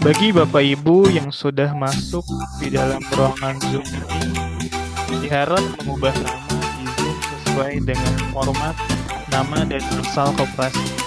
Bagi Bapak Ibu yang sudah masuk di dalam ruangan Zoom ini, diharap mengubah nama di Zoom sesuai dengan format nama dan asal koperasi.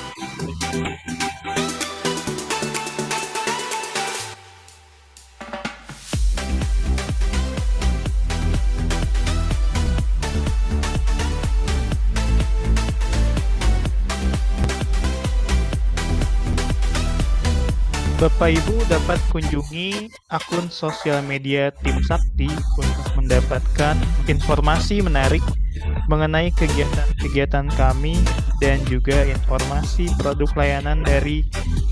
Bapak Ibu dapat kunjungi akun sosial media Tim Sakti untuk mendapatkan informasi menarik mengenai kegiatan-kegiatan kami dan juga informasi produk layanan dari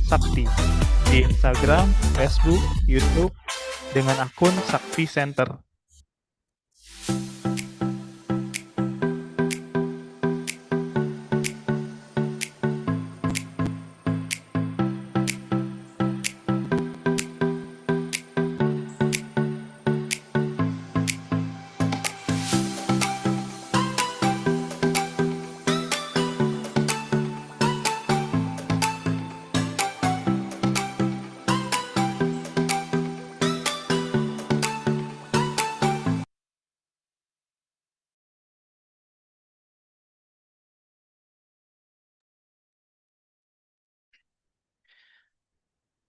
Sakti di Instagram, Facebook, YouTube dengan akun Sakti Center.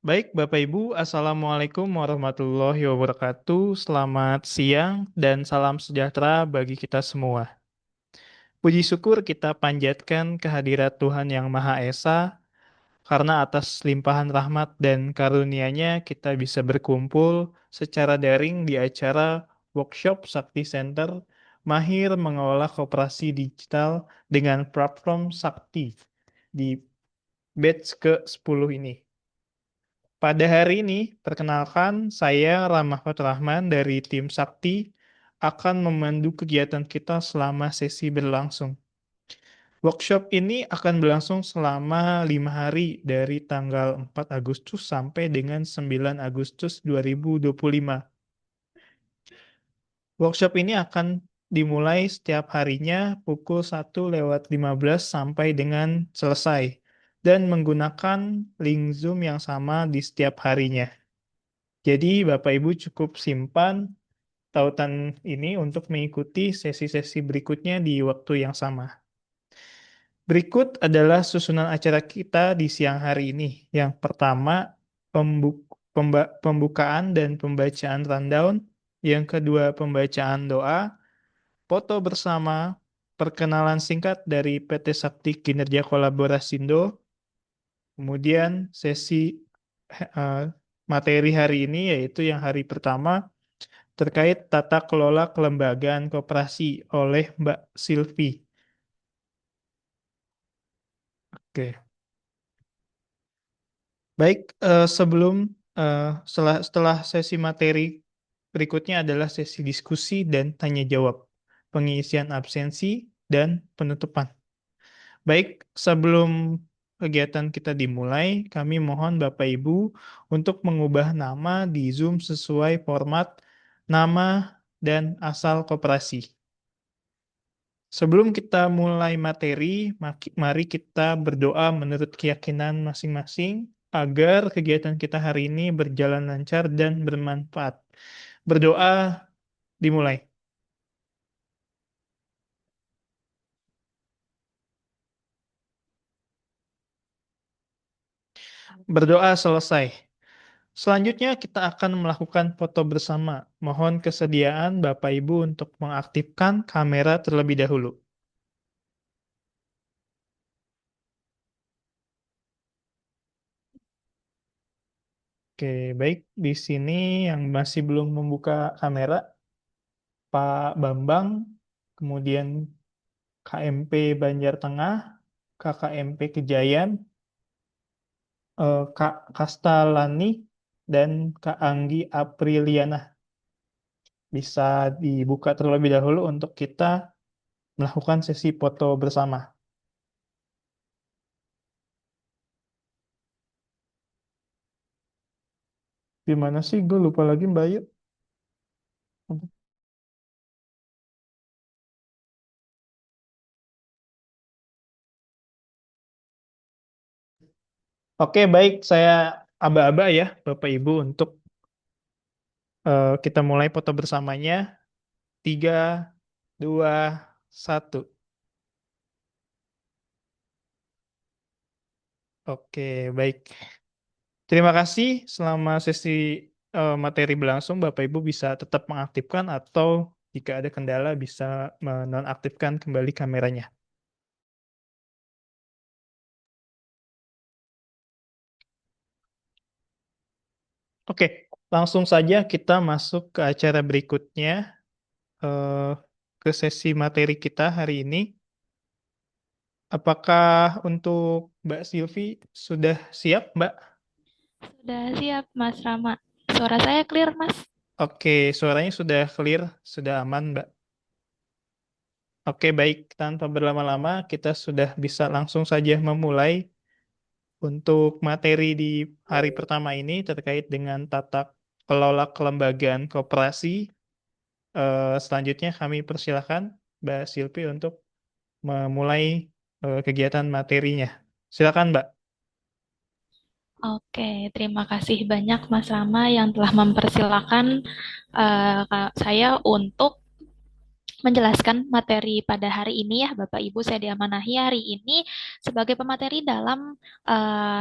Baik, Bapak Ibu, Assalamualaikum warahmatullahi wabarakatuh. Selamat siang dan salam sejahtera bagi kita semua. Puji syukur kita panjatkan kehadirat Tuhan Yang Maha Esa, karena atas limpahan rahmat dan karunia-Nya kita bisa berkumpul secara daring di acara workshop Sakti Center, mahir mengelola koperasi digital dengan platform Sakti di batch ke-10 ini. Pada hari ini, perkenalkan saya Rahmat Rahman dari tim Sakti akan memandu kegiatan kita selama sesi berlangsung. Workshop ini akan berlangsung selama 5 hari dari tanggal 4 Agustus sampai dengan 9 Agustus 2025. Workshop ini akan dimulai setiap harinya pukul 1:15 sampai dengan selesai dan menggunakan link Zoom yang sama di setiap harinya. Jadi Bapak Ibu cukup simpan tautan ini untuk mengikuti sesi-sesi berikutnya di waktu yang sama. Berikut adalah susunan acara kita di siang hari ini. Yang pertama, pembukaan dan pembacaan rundown. Yang kedua, pembacaan doa, foto bersama, perkenalan singkat dari PT Sakti Kinerja Kolaborasindo. Kemudian sesi materi hari ini yaitu yang hari pertama terkait tata kelola kelembagaan koperasi oleh Mbak Silvi. Oke. Baik, setelah sesi materi berikutnya adalah sesi diskusi dan tanya jawab, pengisian absensi dan penutupan. Baik, sebelum kegiatan kita dimulai, kami mohon Bapak Ibu untuk mengubah nama di Zoom sesuai format nama dan asal koperasi. Sebelum kita mulai materi, mari kita berdoa menurut keyakinan masing-masing agar kegiatan kita hari ini berjalan lancar dan bermanfaat. Berdoa dimulai. Berdoa selesai. Selanjutnya kita akan melakukan foto bersama. Mohon kesediaan Bapak Ibu untuk mengaktifkan kamera terlebih dahulu. Oke, baik. Di sini yang masih belum membuka kamera, Pak Bambang, kemudian KMP Banjar Tengah, KKMP Kejayan, Kak Kastalani, dan Kak Anggi Apriliana. Bisa dibuka terlebih dahulu untuk kita melakukan sesi foto bersama. Gimana sih? Gue lupa lagi Mbak Ayu. Oke, baik. Saya aba-aba ya Bapak Ibu untuk kita mulai foto bersamanya. 3, 2, 1. Oke, baik. Terima kasih. Selama sesi materi berlangsung, Bapak Ibu bisa tetap mengaktifkan atau jika ada kendala bisa menonaktifkan kembali kameranya. Oke, langsung saja kita masuk ke acara berikutnya, eh, ke sesi materi kita hari ini. Apakah untuk Mbak Silvi sudah siap, Mbak? Sudah siap, Mas Rama. Suara saya clear, Mas. Oke, suaranya sudah clear, sudah aman, Mbak. Oke, baik. Tanpa berlama-lama, kita sudah bisa langsung saja memulai untuk materi di hari pertama ini terkait dengan tata kelola kelembagaan koperasi. Selanjutnya kami persilahkan Mbak Silvi untuk memulai kegiatan materinya. Silakan, Mbak. Oke, terima kasih banyak Mas Rama yang telah mempersilahkan saya untuk menjelaskan materi pada hari ini ya Bapak Ibu. Saya diamanahi hari ini sebagai pemateri dalam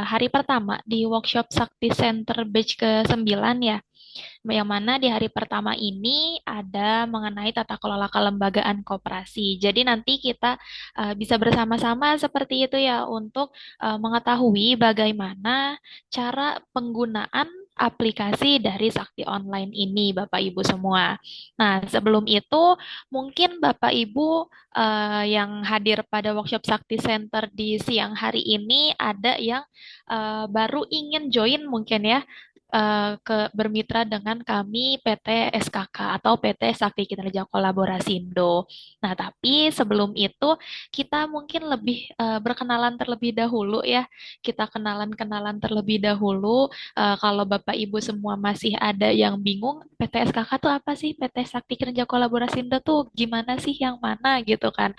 hari pertama di workshop Sakti Center Batch ke-9 ya. Yang mana di hari pertama ini ada mengenai tata kelola kelembagaan koperasi. Jadi nanti kita bisa bersama-sama seperti itu ya untuk mengetahui bagaimana cara penggunaan aplikasi dari Sakti Online ini, Bapak Ibu semua. Nah, sebelum itu mungkin Bapak Ibu yang hadir pada workshop Sakti Center di siang hari ini ada yang baru ingin join mungkin ya bermitra dengan kami PT SKK atau PT Sakti Kinerja Kolaborasindo. Nah, tapi sebelum itu kita mungkin lebih berkenalan terlebih dahulu ya. Kita kenalan-kenalan terlebih dahulu. Kalau Bapak Ibu semua masih ada yang bingung, PT SKK tuh apa sih? PT Sakti Kinerja Kolaborasindo tuh gimana sih yang mana gitu kan.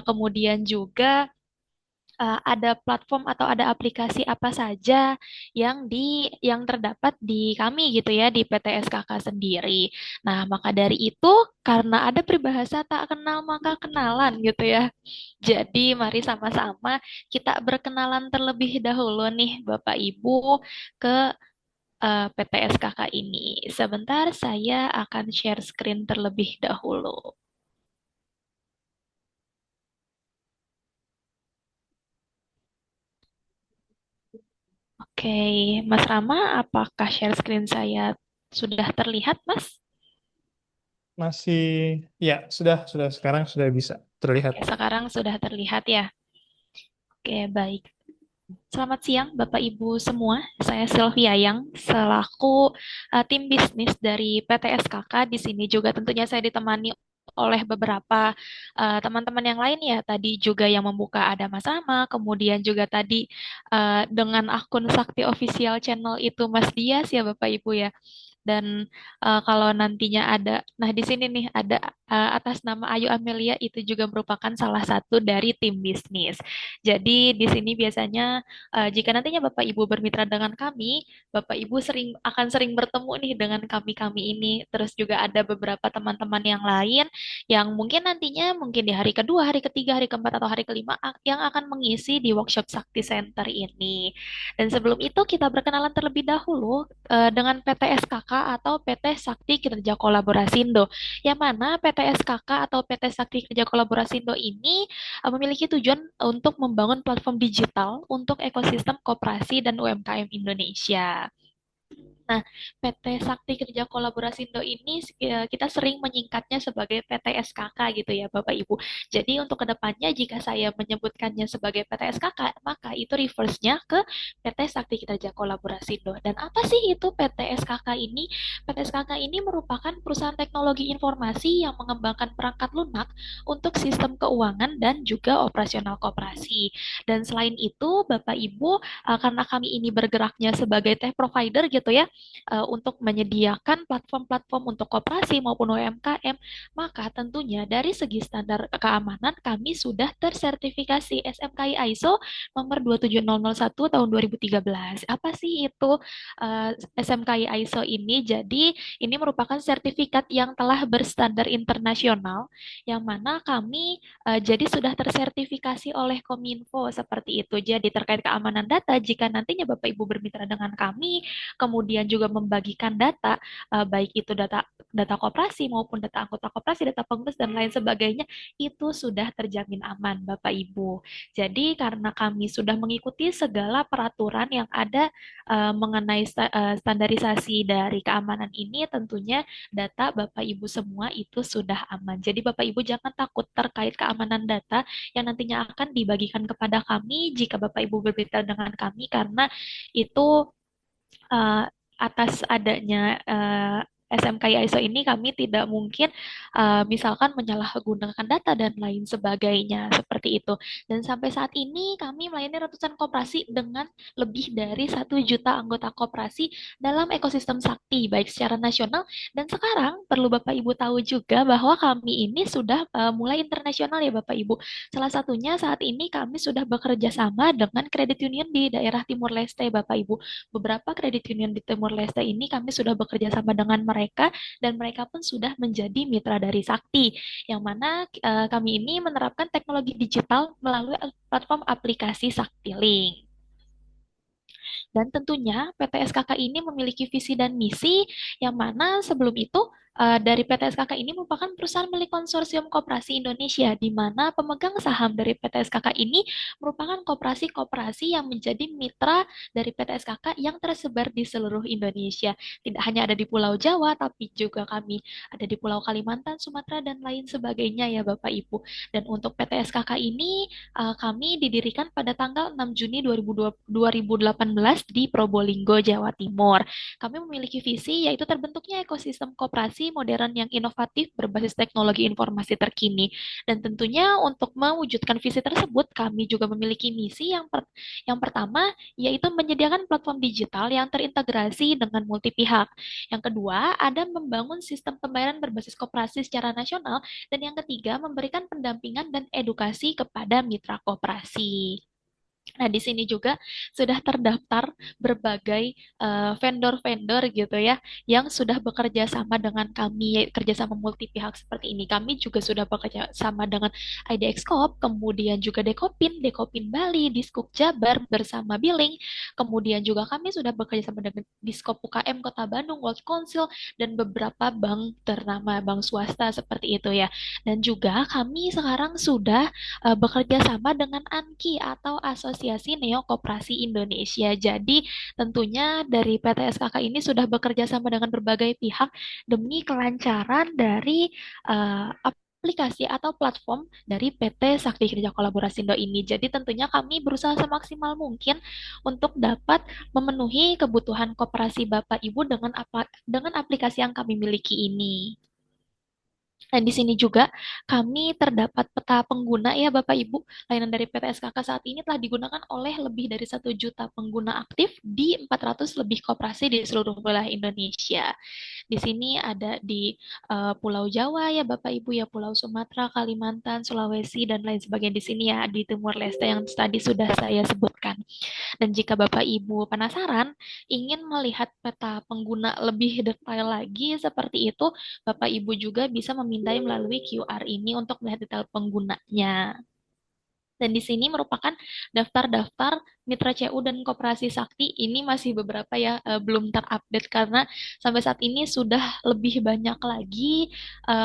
Kemudian juga ada platform atau ada aplikasi apa saja yang terdapat di kami gitu ya di PT SKK sendiri. Nah, maka dari itu karena ada peribahasa tak kenal maka kenalan gitu ya. Jadi mari sama-sama kita berkenalan terlebih dahulu nih Bapak Ibu ke PT SKK ini. Sebentar saya akan share screen terlebih dahulu. Oke, Mas Rama, apakah share screen saya sudah terlihat, Mas? Masih, ya, sudah sekarang sudah bisa terlihat. Oke, sekarang sudah terlihat ya. Oke, baik. Selamat siang, Bapak Ibu semua. Saya Sylvia Yang, selaku tim bisnis dari PT SKK. Di sini juga tentunya saya ditemani oleh beberapa teman-teman yang lain ya. Tadi juga yang membuka ada Mas Rama, kemudian juga tadi dengan akun Sakti Official Channel itu Mas Dias ya Bapak Ibu ya. Dan kalau nantinya ada, nah di sini nih ada atas nama Ayu Amelia itu juga merupakan salah satu dari tim bisnis. Jadi di sini biasanya jika nantinya Bapak Ibu bermitra dengan kami, Bapak Ibu akan sering bertemu nih dengan kami-kami ini. Terus juga ada beberapa teman-teman yang lain yang mungkin nantinya mungkin di hari kedua, hari ketiga, hari keempat atau hari kelima yang akan mengisi di workshop Sakti Center ini. Dan sebelum itu kita berkenalan terlebih dahulu dengan PT SKK atau PT Sakti Kinerja Kolaborasindo. Yang mana PT SKK atau PT Sakti Kinerja Kolaborasindo ini memiliki tujuan untuk membangun platform digital untuk ekosistem koperasi dan UMKM Indonesia. Nah, PT Sakti Kerja Kolaborasindo ini kita sering menyingkatnya sebagai PT SKK gitu ya Bapak Ibu. Jadi untuk kedepannya jika saya menyebutkannya sebagai PT SKK, maka itu reverse-nya ke PT Sakti Kerja Kolaborasindo. Dan apa sih itu PT SKK ini? PT SKK ini merupakan perusahaan teknologi informasi yang mengembangkan perangkat lunak untuk sistem keuangan dan juga operasional koperasi. Dan selain itu, Bapak Ibu, karena kami ini bergeraknya sebagai tech provider gitu ya, untuk menyediakan platform-platform untuk koperasi maupun UMKM, maka tentunya dari segi standar keamanan kami sudah tersertifikasi SMKI ISO nomor 27001 tahun 2013. Apa sih itu SMKI ISO ini? Jadi ini merupakan sertifikat yang telah berstandar internasional yang mana kami jadi sudah tersertifikasi oleh Kominfo seperti itu. Jadi terkait keamanan data, jika nantinya Bapak Ibu bermitra dengan kami, kemudian juga membagikan data, baik itu data data koperasi maupun data anggota koperasi, data pengurus dan lain sebagainya, itu sudah terjamin aman, Bapak Ibu. Jadi karena kami sudah mengikuti segala peraturan yang ada mengenai standarisasi dari keamanan ini, tentunya data Bapak Ibu semua itu sudah aman. Jadi Bapak Ibu jangan takut terkait keamanan data yang nantinya akan dibagikan kepada kami jika Bapak Ibu berbicara dengan kami, karena itu uh, atas adanya SMKI ISO ini kami tidak mungkin misalkan menyalahgunakan data dan lain sebagainya seperti itu. Dan sampai saat ini kami melayani ratusan koperasi dengan lebih dari 1 juta anggota koperasi dalam ekosistem Sakti baik secara nasional, dan sekarang perlu Bapak Ibu tahu juga bahwa kami ini sudah mulai internasional ya Bapak Ibu. Salah satunya saat ini kami sudah bekerja sama dengan kredit union di daerah Timur Leste Bapak Ibu. Beberapa kredit union di Timur Leste ini kami sudah bekerja sama dengan mereka dan mereka pun sudah menjadi mitra dari Sakti, yang mana kami ini menerapkan teknologi digital melalui platform aplikasi Sakti Link. Dan tentunya PT SKK ini memiliki visi dan misi yang mana sebelum itu dari PT SKK ini merupakan perusahaan milik konsorsium koperasi Indonesia, di mana pemegang saham dari PT SKK ini merupakan koperasi-koperasi yang menjadi mitra dari PT SKK yang tersebar di seluruh Indonesia. Tidak hanya ada di Pulau Jawa, tapi juga kami ada di Pulau Kalimantan, Sumatera, dan lain sebagainya ya Bapak Ibu. Dan untuk PT SKK ini kami didirikan pada tanggal 6 Juni 2018 di Probolinggo, Jawa Timur. Kami memiliki visi yaitu terbentuknya ekosistem koperasi modern yang inovatif berbasis teknologi informasi terkini. Dan tentunya untuk mewujudkan visi tersebut, kami juga memiliki misi yang pertama yaitu menyediakan platform digital yang terintegrasi dengan multi pihak. Yang kedua, ada membangun sistem pembayaran berbasis koperasi secara nasional, dan yang ketiga, memberikan pendampingan dan edukasi kepada mitra koperasi. Nah, di sini juga sudah terdaftar berbagai vendor-vendor gitu ya, yang sudah bekerja sama dengan kami, kerjasama multi pihak seperti ini. Kami juga sudah bekerja sama dengan IDX Corp, kemudian juga Dekopin, Dekopin Bali, Diskuk Jabar bersama Billing, kemudian juga kami sudah bekerja sama dengan Diskop UKM Kota Bandung, World Council, dan beberapa bank ternama, bank swasta seperti itu ya. Dan juga kami sekarang sudah bekerja sama dengan ANKI atau Asosiasi Neo Koperasi Indonesia. Jadi tentunya dari PT SKK ini sudah bekerja sama dengan berbagai pihak demi kelancaran dari aplikasi atau platform dari PT Sakti Kerja Kolaborasi Indo ini. Jadi tentunya kami berusaha semaksimal mungkin untuk dapat memenuhi kebutuhan koperasi Bapak Ibu dengan aplikasi yang kami miliki ini. Dan di sini juga kami terdapat peta pengguna ya Bapak Ibu. Layanan dari PT SKK saat ini telah digunakan oleh lebih dari 1 juta pengguna aktif di 400 lebih koperasi di seluruh wilayah Indonesia. Di sini ada di Pulau Jawa ya Bapak Ibu ya, Pulau Sumatera, Kalimantan, Sulawesi, dan lain sebagainya. Di sini ya di Timur Leste yang tadi sudah saya sebutkan. Dan jika Bapak Ibu penasaran, ingin melihat peta pengguna lebih detail lagi seperti itu, Bapak Ibu juga bisa memindai melalui QR ini untuk melihat detail penggunanya. Dan di sini merupakan daftar-daftar Mitra CU dan Koperasi Sakti. Ini masih beberapa ya, belum terupdate karena sampai saat ini sudah lebih banyak lagi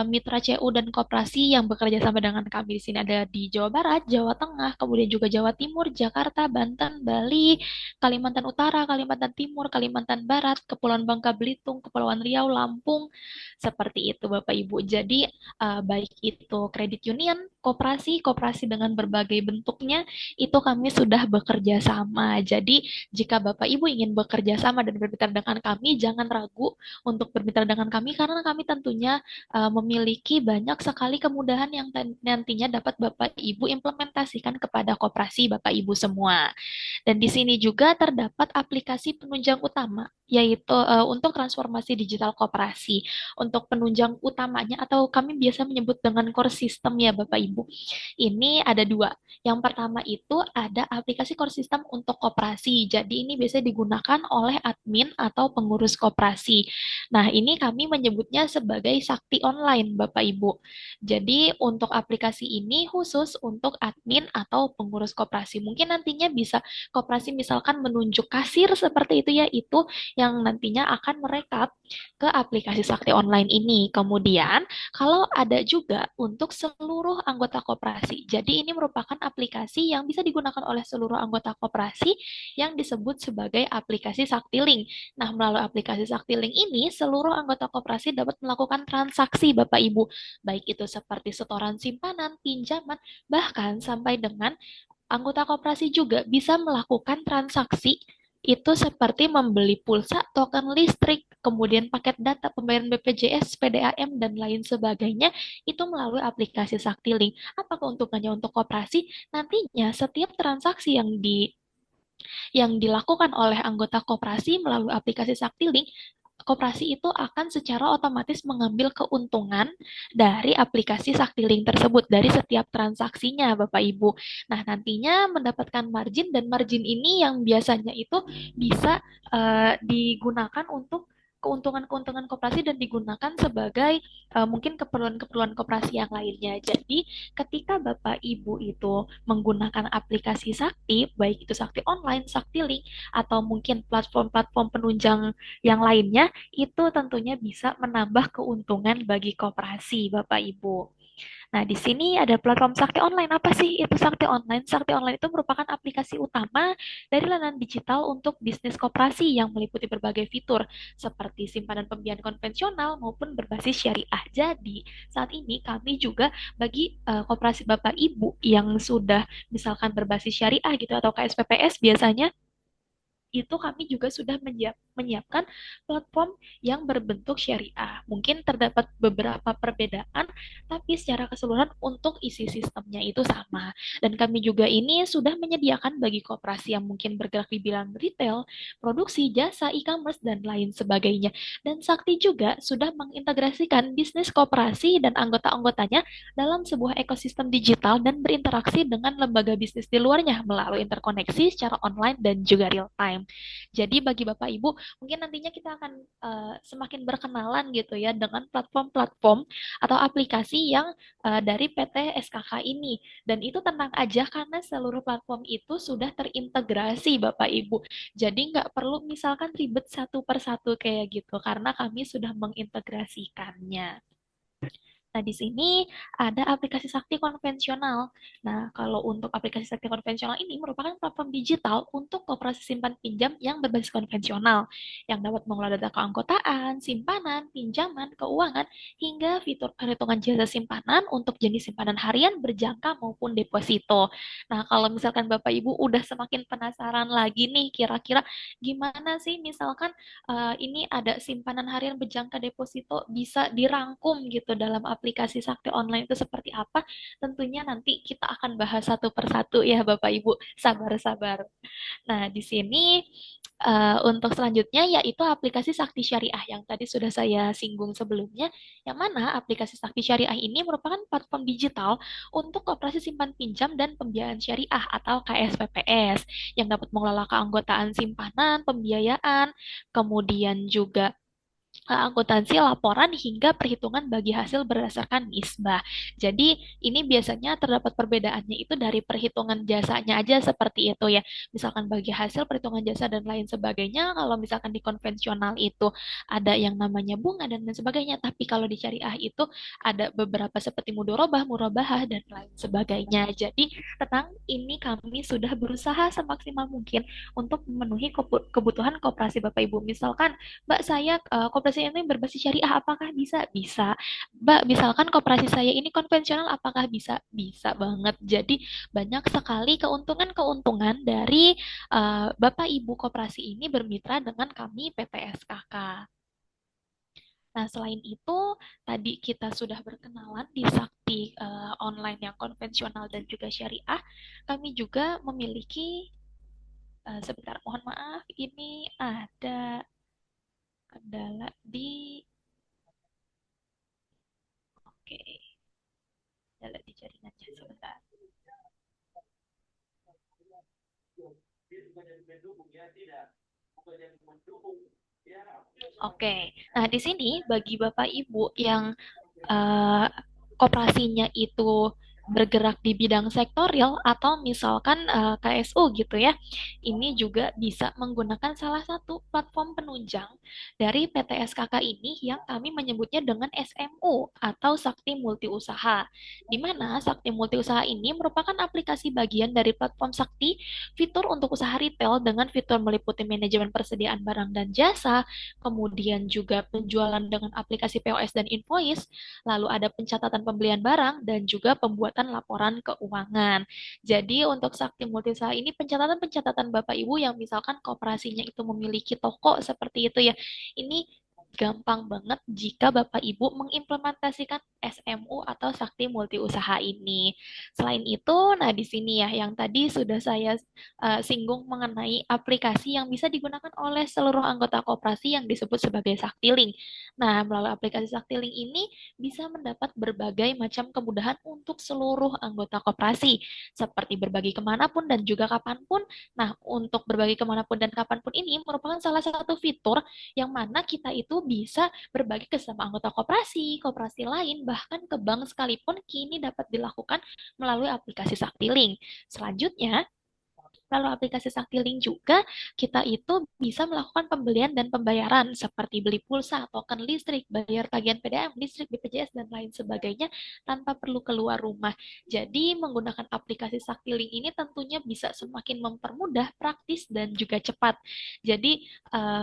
Mitra CU dan Koperasi yang bekerja sama dengan kami. Di sini ada di Jawa Barat, Jawa Tengah, kemudian juga Jawa Timur, Jakarta, Banten, Bali, Kalimantan Utara, Kalimantan Timur, Kalimantan Barat, Kepulauan Bangka Belitung, Kepulauan Riau, Lampung, seperti itu Bapak Ibu. Jadi baik itu kredit union, koperasi, koperasi dengan berbagai bentuknya itu kami sudah bekerja sama. Jadi jika Bapak Ibu ingin bekerja sama dan bermitra dengan kami, jangan ragu untuk bermitra dengan kami karena kami tentunya memiliki banyak sekali kemudahan yang nantinya dapat Bapak Ibu implementasikan kepada koperasi Bapak Ibu semua. Dan di sini juga terdapat aplikasi penunjang utama, yaitu untuk transformasi digital koperasi. Untuk penunjang utamanya atau kami biasa menyebut dengan core system ya Bapak Ibu. Ini ada dua. Yang pertama itu ada aplikasi core system untuk koperasi. Jadi ini biasanya digunakan oleh admin atau pengurus koperasi. Nah, ini kami menyebutnya sebagai Sakti Online, Bapak Ibu. Jadi untuk aplikasi ini khusus untuk admin atau pengurus koperasi. Mungkin nantinya bisa koperasi misalkan menunjuk kasir seperti itu ya, itu yang nantinya akan merekap ke aplikasi Sakti Online ini. Kemudian, kalau ada juga untuk seluruh anggota koperasi. Jadi ini merupakan aplikasi yang bisa digunakan oleh seluruh anggota koperasi yang disebut sebagai aplikasi Saktiling. Nah, melalui aplikasi Saktiling ini, seluruh anggota koperasi dapat melakukan transaksi Bapak Ibu, baik itu seperti setoran simpanan, pinjaman, bahkan sampai dengan anggota koperasi juga bisa melakukan transaksi itu seperti membeli pulsa, token listrik, kemudian paket data, pembayaran BPJS, PDAM, dan lain sebagainya, itu melalui aplikasi Saktiling. Apa keuntungannya untuk koperasi? Nantinya setiap transaksi yang dilakukan oleh anggota koperasi melalui aplikasi Saktiling, koperasi itu akan secara otomatis mengambil keuntungan dari aplikasi Saktiling tersebut, dari setiap transaksinya, Bapak Ibu. Nah, nantinya mendapatkan margin, dan margin ini yang biasanya itu bisa digunakan untuk keuntungan-keuntungan koperasi dan digunakan sebagai mungkin keperluan-keperluan koperasi yang lainnya. Jadi, ketika Bapak Ibu itu menggunakan aplikasi Sakti, baik itu Sakti Online, Sakti Link, atau mungkin platform-platform penunjang yang lainnya, itu tentunya bisa menambah keuntungan bagi koperasi, Bapak Ibu. Nah, di sini ada platform Sakti Online. Apa sih itu Sakti Online? Sakti Online itu merupakan aplikasi utama dari layanan digital untuk bisnis koperasi yang meliputi berbagai fitur seperti simpanan pembiayaan konvensional maupun berbasis syariah. Jadi, saat ini kami juga bagi koperasi Bapak Ibu yang sudah misalkan berbasis syariah gitu atau KSPPS biasanya itu kami juga sudah menyiapkan platform yang berbentuk syariah. Mungkin terdapat beberapa perbedaan, tapi secara keseluruhan untuk isi sistemnya itu sama. Dan kami juga ini sudah menyediakan bagi koperasi yang mungkin bergerak di bidang retail, produksi, jasa, e-commerce, dan lain sebagainya. Dan Sakti juga sudah mengintegrasikan bisnis koperasi dan anggota-anggotanya dalam sebuah ekosistem digital dan berinteraksi dengan lembaga bisnis di luarnya melalui interkoneksi secara online dan juga real time. Jadi bagi Bapak Ibu, mungkin nantinya kita akan semakin berkenalan gitu ya dengan platform-platform atau aplikasi yang dari PT SKK ini. Dan itu tenang aja karena seluruh platform itu sudah terintegrasi Bapak Ibu. Jadi nggak perlu misalkan ribet satu per satu kayak gitu karena kami sudah mengintegrasikannya. Nah, di sini ada aplikasi sakti konvensional. Nah, kalau untuk aplikasi sakti konvensional ini merupakan platform digital untuk koperasi simpan pinjam yang berbasis konvensional, yang dapat mengelola data keanggotaan, simpanan, pinjaman, keuangan, hingga fitur perhitungan jasa simpanan untuk jenis simpanan harian, berjangka, maupun deposito. Nah, kalau misalkan Bapak Ibu udah semakin penasaran lagi nih, kira-kira gimana sih misalkan ini ada simpanan harian berjangka deposito bisa dirangkum gitu dalam aplikasi Sakti Online itu seperti apa? Tentunya nanti kita akan bahas satu persatu ya Bapak Ibu. Sabar-sabar. Nah, di sini untuk selanjutnya yaitu aplikasi Sakti Syariah yang tadi sudah saya singgung sebelumnya, yang mana aplikasi Sakti Syariah ini merupakan platform digital untuk operasi simpan pinjam dan pembiayaan syariah atau KSPPS yang dapat mengelola keanggotaan simpanan, pembiayaan, kemudian juga akuntansi laporan hingga perhitungan bagi hasil berdasarkan nisbah. Jadi ini biasanya terdapat perbedaannya itu dari perhitungan jasanya aja seperti itu ya. Misalkan bagi hasil perhitungan jasa dan lain sebagainya. Kalau misalkan di konvensional itu ada yang namanya bunga dan lain sebagainya. Tapi kalau di syariah itu ada beberapa seperti mudorobah, murabahah dan lain sebagainya. Jadi tenang, ini kami sudah berusaha semaksimal mungkin untuk memenuhi kebutuhan koperasi Bapak Ibu. Misalkan Mbak, saya koperasi koperasi ini berbasis syariah, apakah bisa? Bisa. Mbak, misalkan koperasi saya ini konvensional, apakah bisa? Bisa banget. Jadi banyak sekali keuntungan-keuntungan dari Bapak Ibu koperasi ini bermitra dengan kami PT SKK. Nah, selain itu, tadi kita sudah berkenalan di Sakti online yang konvensional dan juga syariah. Kami juga memiliki, sebentar, mohon maaf, ini ada kendala di, oke, kendala di jaringannya sebentar. Oke, nah di sini bagi Bapak Ibu yang eh, koperasinya itu bergerak di bidang sektorial atau misalkan KSU gitu ya. Ini juga bisa menggunakan salah satu platform penunjang dari PT SKK ini yang kami menyebutnya dengan SMU atau Sakti Multi Usaha. Di mana Sakti Multi Usaha ini merupakan aplikasi bagian dari platform Sakti, fitur untuk usaha retail dengan fitur meliputi manajemen persediaan barang dan jasa, kemudian juga penjualan dengan aplikasi POS dan invoice, lalu ada pencatatan pembelian barang, dan juga pembuatan laporan keuangan. Jadi untuk Sakti Multiusaha ini pencatatan-pencatatan Bapak Ibu yang misalkan kooperasinya itu memiliki toko seperti itu ya, ini gampang banget jika Bapak Ibu mengimplementasikan SMU atau Sakti Multi Usaha ini. Selain itu, nah di sini ya yang tadi sudah saya singgung mengenai aplikasi yang bisa digunakan oleh seluruh anggota koperasi yang disebut sebagai Saktiling. Nah, melalui aplikasi Saktiling ini bisa mendapat berbagai macam kemudahan untuk seluruh anggota koperasi, seperti berbagi kemanapun dan juga kapanpun. Nah, untuk berbagi kemanapun dan kapanpun ini merupakan salah satu fitur yang mana kita itu bisa berbagi ke sama anggota koperasi, koperasi lain, bahkan ke bank sekalipun kini dapat dilakukan melalui aplikasi Saktiling. Selanjutnya, lalu aplikasi Saktiling juga kita itu bisa melakukan pembelian dan pembayaran seperti beli pulsa, token listrik, bayar tagihan PDAM, listrik, BPJS, dan lain sebagainya tanpa perlu keluar rumah. Jadi menggunakan aplikasi Saktiling ini tentunya bisa semakin mempermudah, praktis, dan juga cepat. Jadi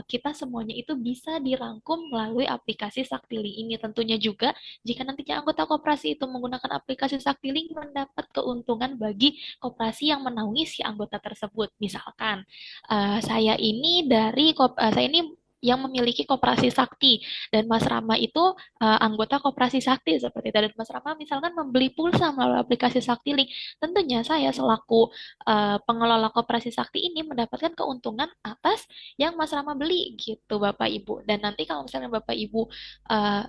kita semuanya itu bisa dirangkum melalui aplikasi Saktiling ini. Tentunya juga jika nantinya anggota koperasi itu menggunakan aplikasi Saktiling mendapat keuntungan bagi koperasi yang menaungi si anggota tersebut. Misalkan saya ini yang memiliki koperasi sakti dan Mas Rama itu anggota koperasi sakti seperti itu, dan Mas Rama misalkan membeli pulsa melalui aplikasi Sakti Link, tentunya saya selaku pengelola koperasi sakti ini mendapatkan keuntungan atas yang Mas Rama beli gitu Bapak Ibu. Dan nanti kalau misalnya Bapak Ibu uh,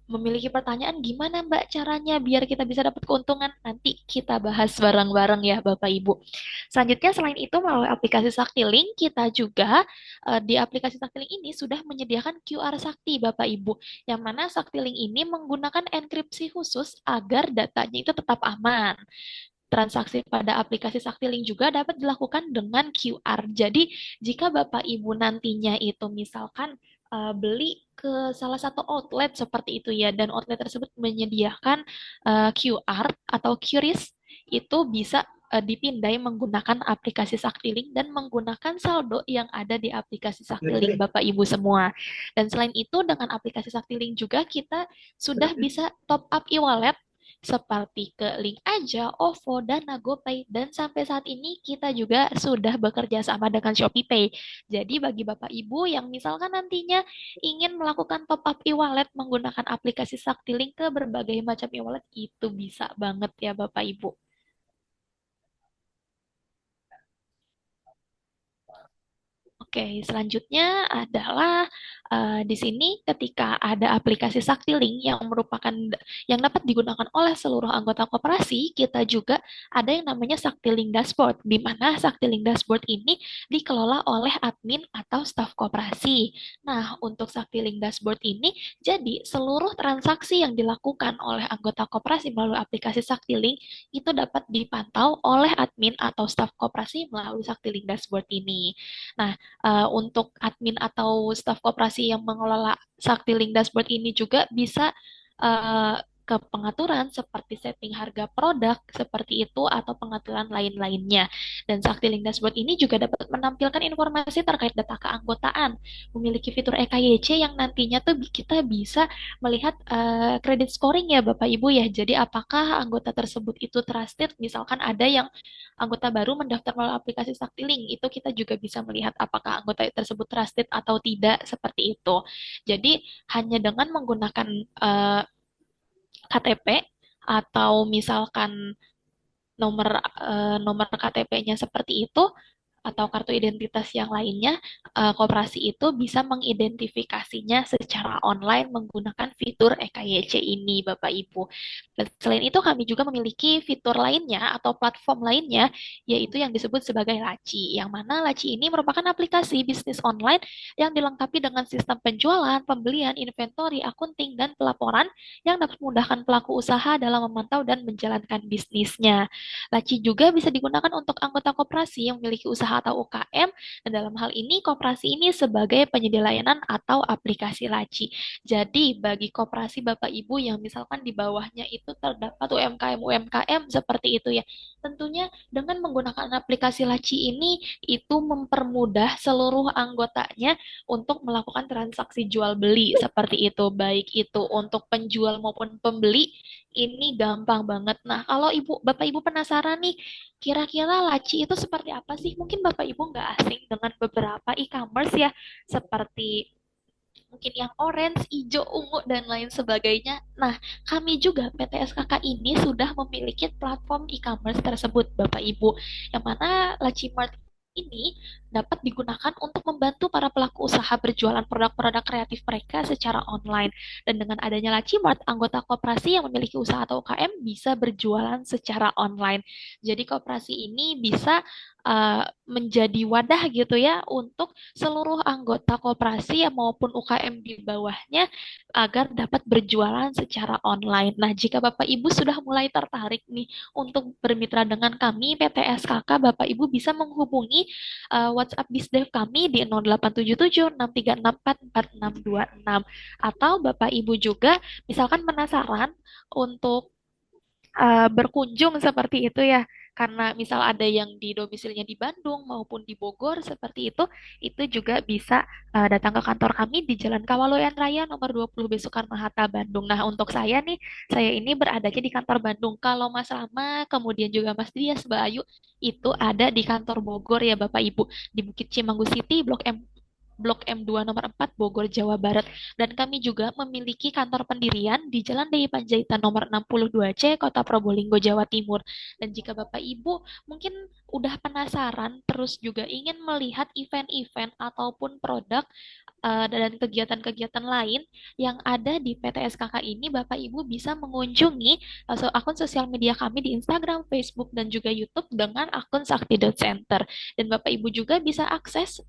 memiliki pertanyaan gimana Mbak caranya biar kita bisa dapat keuntungan, nanti kita bahas bareng-bareng ya Bapak Ibu. Selanjutnya selain itu melalui aplikasi Saktiling kita juga di aplikasi Saktiling ini sudah menyediakan QR Sakti Bapak Ibu, yang mana Saktiling ini menggunakan enkripsi khusus agar datanya itu tetap aman. Transaksi pada aplikasi Saktiling juga dapat dilakukan dengan QR. Jadi, jika Bapak Ibu nantinya itu misalkan beli ke salah satu outlet seperti itu ya, dan outlet tersebut menyediakan QR atau QRIS, itu bisa dipindai menggunakan aplikasi Saktiling dan menggunakan saldo yang ada di aplikasi Saktiling Bapak Ibu semua. Dan selain itu dengan aplikasi Saktiling juga kita sudah bisa top up e-wallet seperti ke Link Aja, OVO, Dana, GoPay, dan sampai saat ini kita juga sudah bekerja sama dengan Shopee Pay. Jadi bagi Bapak Ibu yang misalkan nantinya ingin melakukan top up e-wallet menggunakan aplikasi Saktilink ke berbagai macam e-wallet, itu bisa banget ya Bapak Ibu. Oke, selanjutnya adalah di sini ketika ada aplikasi Saktiling yang merupakan yang dapat digunakan oleh seluruh anggota koperasi, kita juga ada yang namanya Saktiling Dashboard, di mana Saktiling Dashboard ini dikelola oleh admin atau staf koperasi. Nah, untuk Saktiling Dashboard ini, jadi seluruh transaksi yang dilakukan oleh anggota koperasi melalui aplikasi Saktiling itu dapat dipantau oleh admin atau staf koperasi melalui Saktiling Dashboard ini. Nah, untuk admin atau staf koperasi yang mengelola Sakti Link Dashboard ini juga bisa uh, ke pengaturan seperti setting harga produk seperti itu atau pengaturan lain-lainnya. Dan Sakti Link Dashboard ini juga dapat menampilkan informasi terkait data keanggotaan, memiliki fitur EKYC yang nantinya tuh kita bisa melihat credit scoring ya Bapak Ibu ya. Jadi apakah anggota tersebut itu trusted? Misalkan ada yang anggota baru mendaftar melalui aplikasi Saktiling, itu kita juga bisa melihat apakah anggota tersebut trusted atau tidak seperti itu. Jadi hanya dengan menggunakan KTP atau misalkan nomor KTP-nya seperti itu atau kartu identitas yang lainnya, koperasi itu bisa mengidentifikasinya secara online menggunakan fitur EKYC ini, Bapak Ibu. Dan selain itu, kami juga memiliki fitur lainnya atau platform lainnya, yaitu yang disebut sebagai Laci, yang mana Laci ini merupakan aplikasi bisnis online yang dilengkapi dengan sistem penjualan, pembelian, inventory, akunting, dan pelaporan yang dapat memudahkan pelaku usaha dalam memantau dan menjalankan bisnisnya. Laci juga bisa digunakan untuk anggota koperasi yang memiliki usaha atau UKM, dan dalam hal ini koperasi ini sebagai penyedia layanan atau aplikasi Laci. Jadi bagi koperasi Bapak Ibu yang misalkan di bawahnya itu terdapat UMKM-UMKM seperti itu ya, tentunya dengan menggunakan aplikasi Laci ini itu mempermudah seluruh anggotanya untuk melakukan transaksi jual beli seperti itu, baik itu untuk penjual maupun pembeli ini gampang banget. Nah, kalau Bapak Ibu penasaran nih, kira-kira Laci itu seperti apa sih? Mungkin Bapak Ibu nggak asing dengan beberapa e-commerce ya, seperti mungkin yang orange, hijau, ungu, dan lain sebagainya. Nah, kami juga PT SKK ini sudah memiliki platform e-commerce tersebut, Bapak Ibu, yang mana Laci Mart ini dapat digunakan untuk membantu para pelaku usaha berjualan produk-produk kreatif mereka secara online. Dan dengan adanya Laci Mart, anggota koperasi yang memiliki usaha atau UKM bisa berjualan secara online. Jadi koperasi ini bisa menjadi wadah gitu ya untuk seluruh anggota koperasi ya maupun UKM di bawahnya agar dapat berjualan secara online. Nah, jika Bapak Ibu sudah mulai tertarik nih untuk bermitra dengan kami PT SKK, Bapak Ibu bisa menghubungi WhatsApp Bisdev kami di 0877 6364 4626 atau Bapak Ibu juga misalkan penasaran untuk berkunjung seperti itu ya. Karena misal ada yang di domisilinya di Bandung maupun di Bogor seperti itu juga bisa datang ke kantor kami di Jalan Kawaloyan Raya nomor 20 B Soekarno-Hatta Bandung. Nah, untuk saya nih, saya ini beradanya di kantor Bandung. Kalau Mas Rama, kemudian juga Mas Dias, Mbak Ayu, itu ada di kantor Bogor ya Bapak Ibu, di Bukit Cimanggu City, Blok M2 nomor 4 Bogor, Jawa Barat. Dan kami juga memiliki kantor pendirian di Jalan DI Panjaitan nomor 62C, Kota Probolinggo, Jawa Timur. Dan jika Bapak Ibu mungkin udah penasaran, terus juga ingin melihat event-event ataupun produk dan kegiatan-kegiatan lain yang ada di PT SKK ini, Bapak Ibu bisa mengunjungi akun sosial media kami di Instagram, Facebook, dan juga YouTube dengan akun Sakti.Center. Dan Bapak Ibu juga bisa akses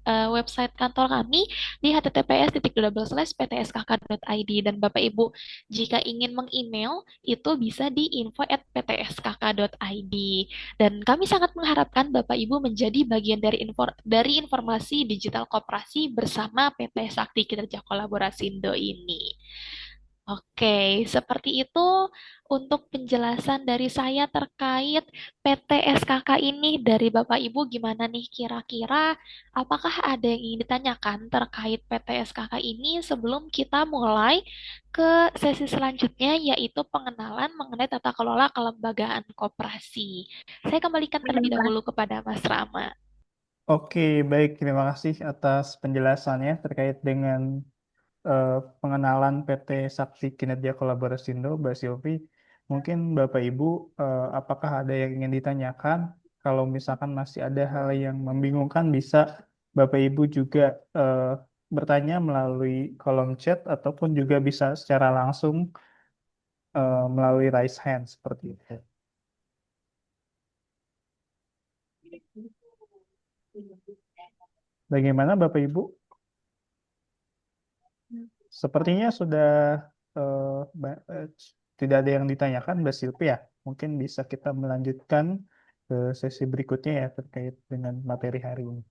website kantor kami di https://ptskk.id. Dan Bapak Ibu jika ingin meng-email itu bisa di info@ptskk.id. Dan kami sangat mengharapkan Bapak Ibu menjadi bagian dari informasi digital koperasi bersama PT Sakti Kinerja Kolaborasindo ini. Oke, seperti itu untuk penjelasan dari saya terkait PT SKK ini. Dari Bapak Ibu gimana nih kira-kira apakah ada yang ingin ditanyakan terkait PT SKK ini sebelum kita mulai ke sesi selanjutnya yaitu pengenalan mengenai tata kelola kelembagaan koperasi. Saya kembalikan terlebih dahulu kepada Mas Rama. Oke, baik. Terima kasih atas penjelasannya terkait dengan eh, pengenalan PT Sakti Kinerja Kolaborasindo, Mbak Silvi. Mungkin Bapak Ibu, apakah ada yang ingin ditanyakan? Kalau misalkan masih ada hal yang membingungkan, bisa Bapak Ibu juga eh, bertanya melalui kolom chat ataupun juga bisa secara langsung melalui raise hand seperti itu. Bagaimana Bapak Ibu? Sepertinya sudah eh, tidak ada yang ditanyakan, Mbak Silvi ya. Mungkin bisa kita melanjutkan ke sesi berikutnya ya terkait dengan materi hari ini.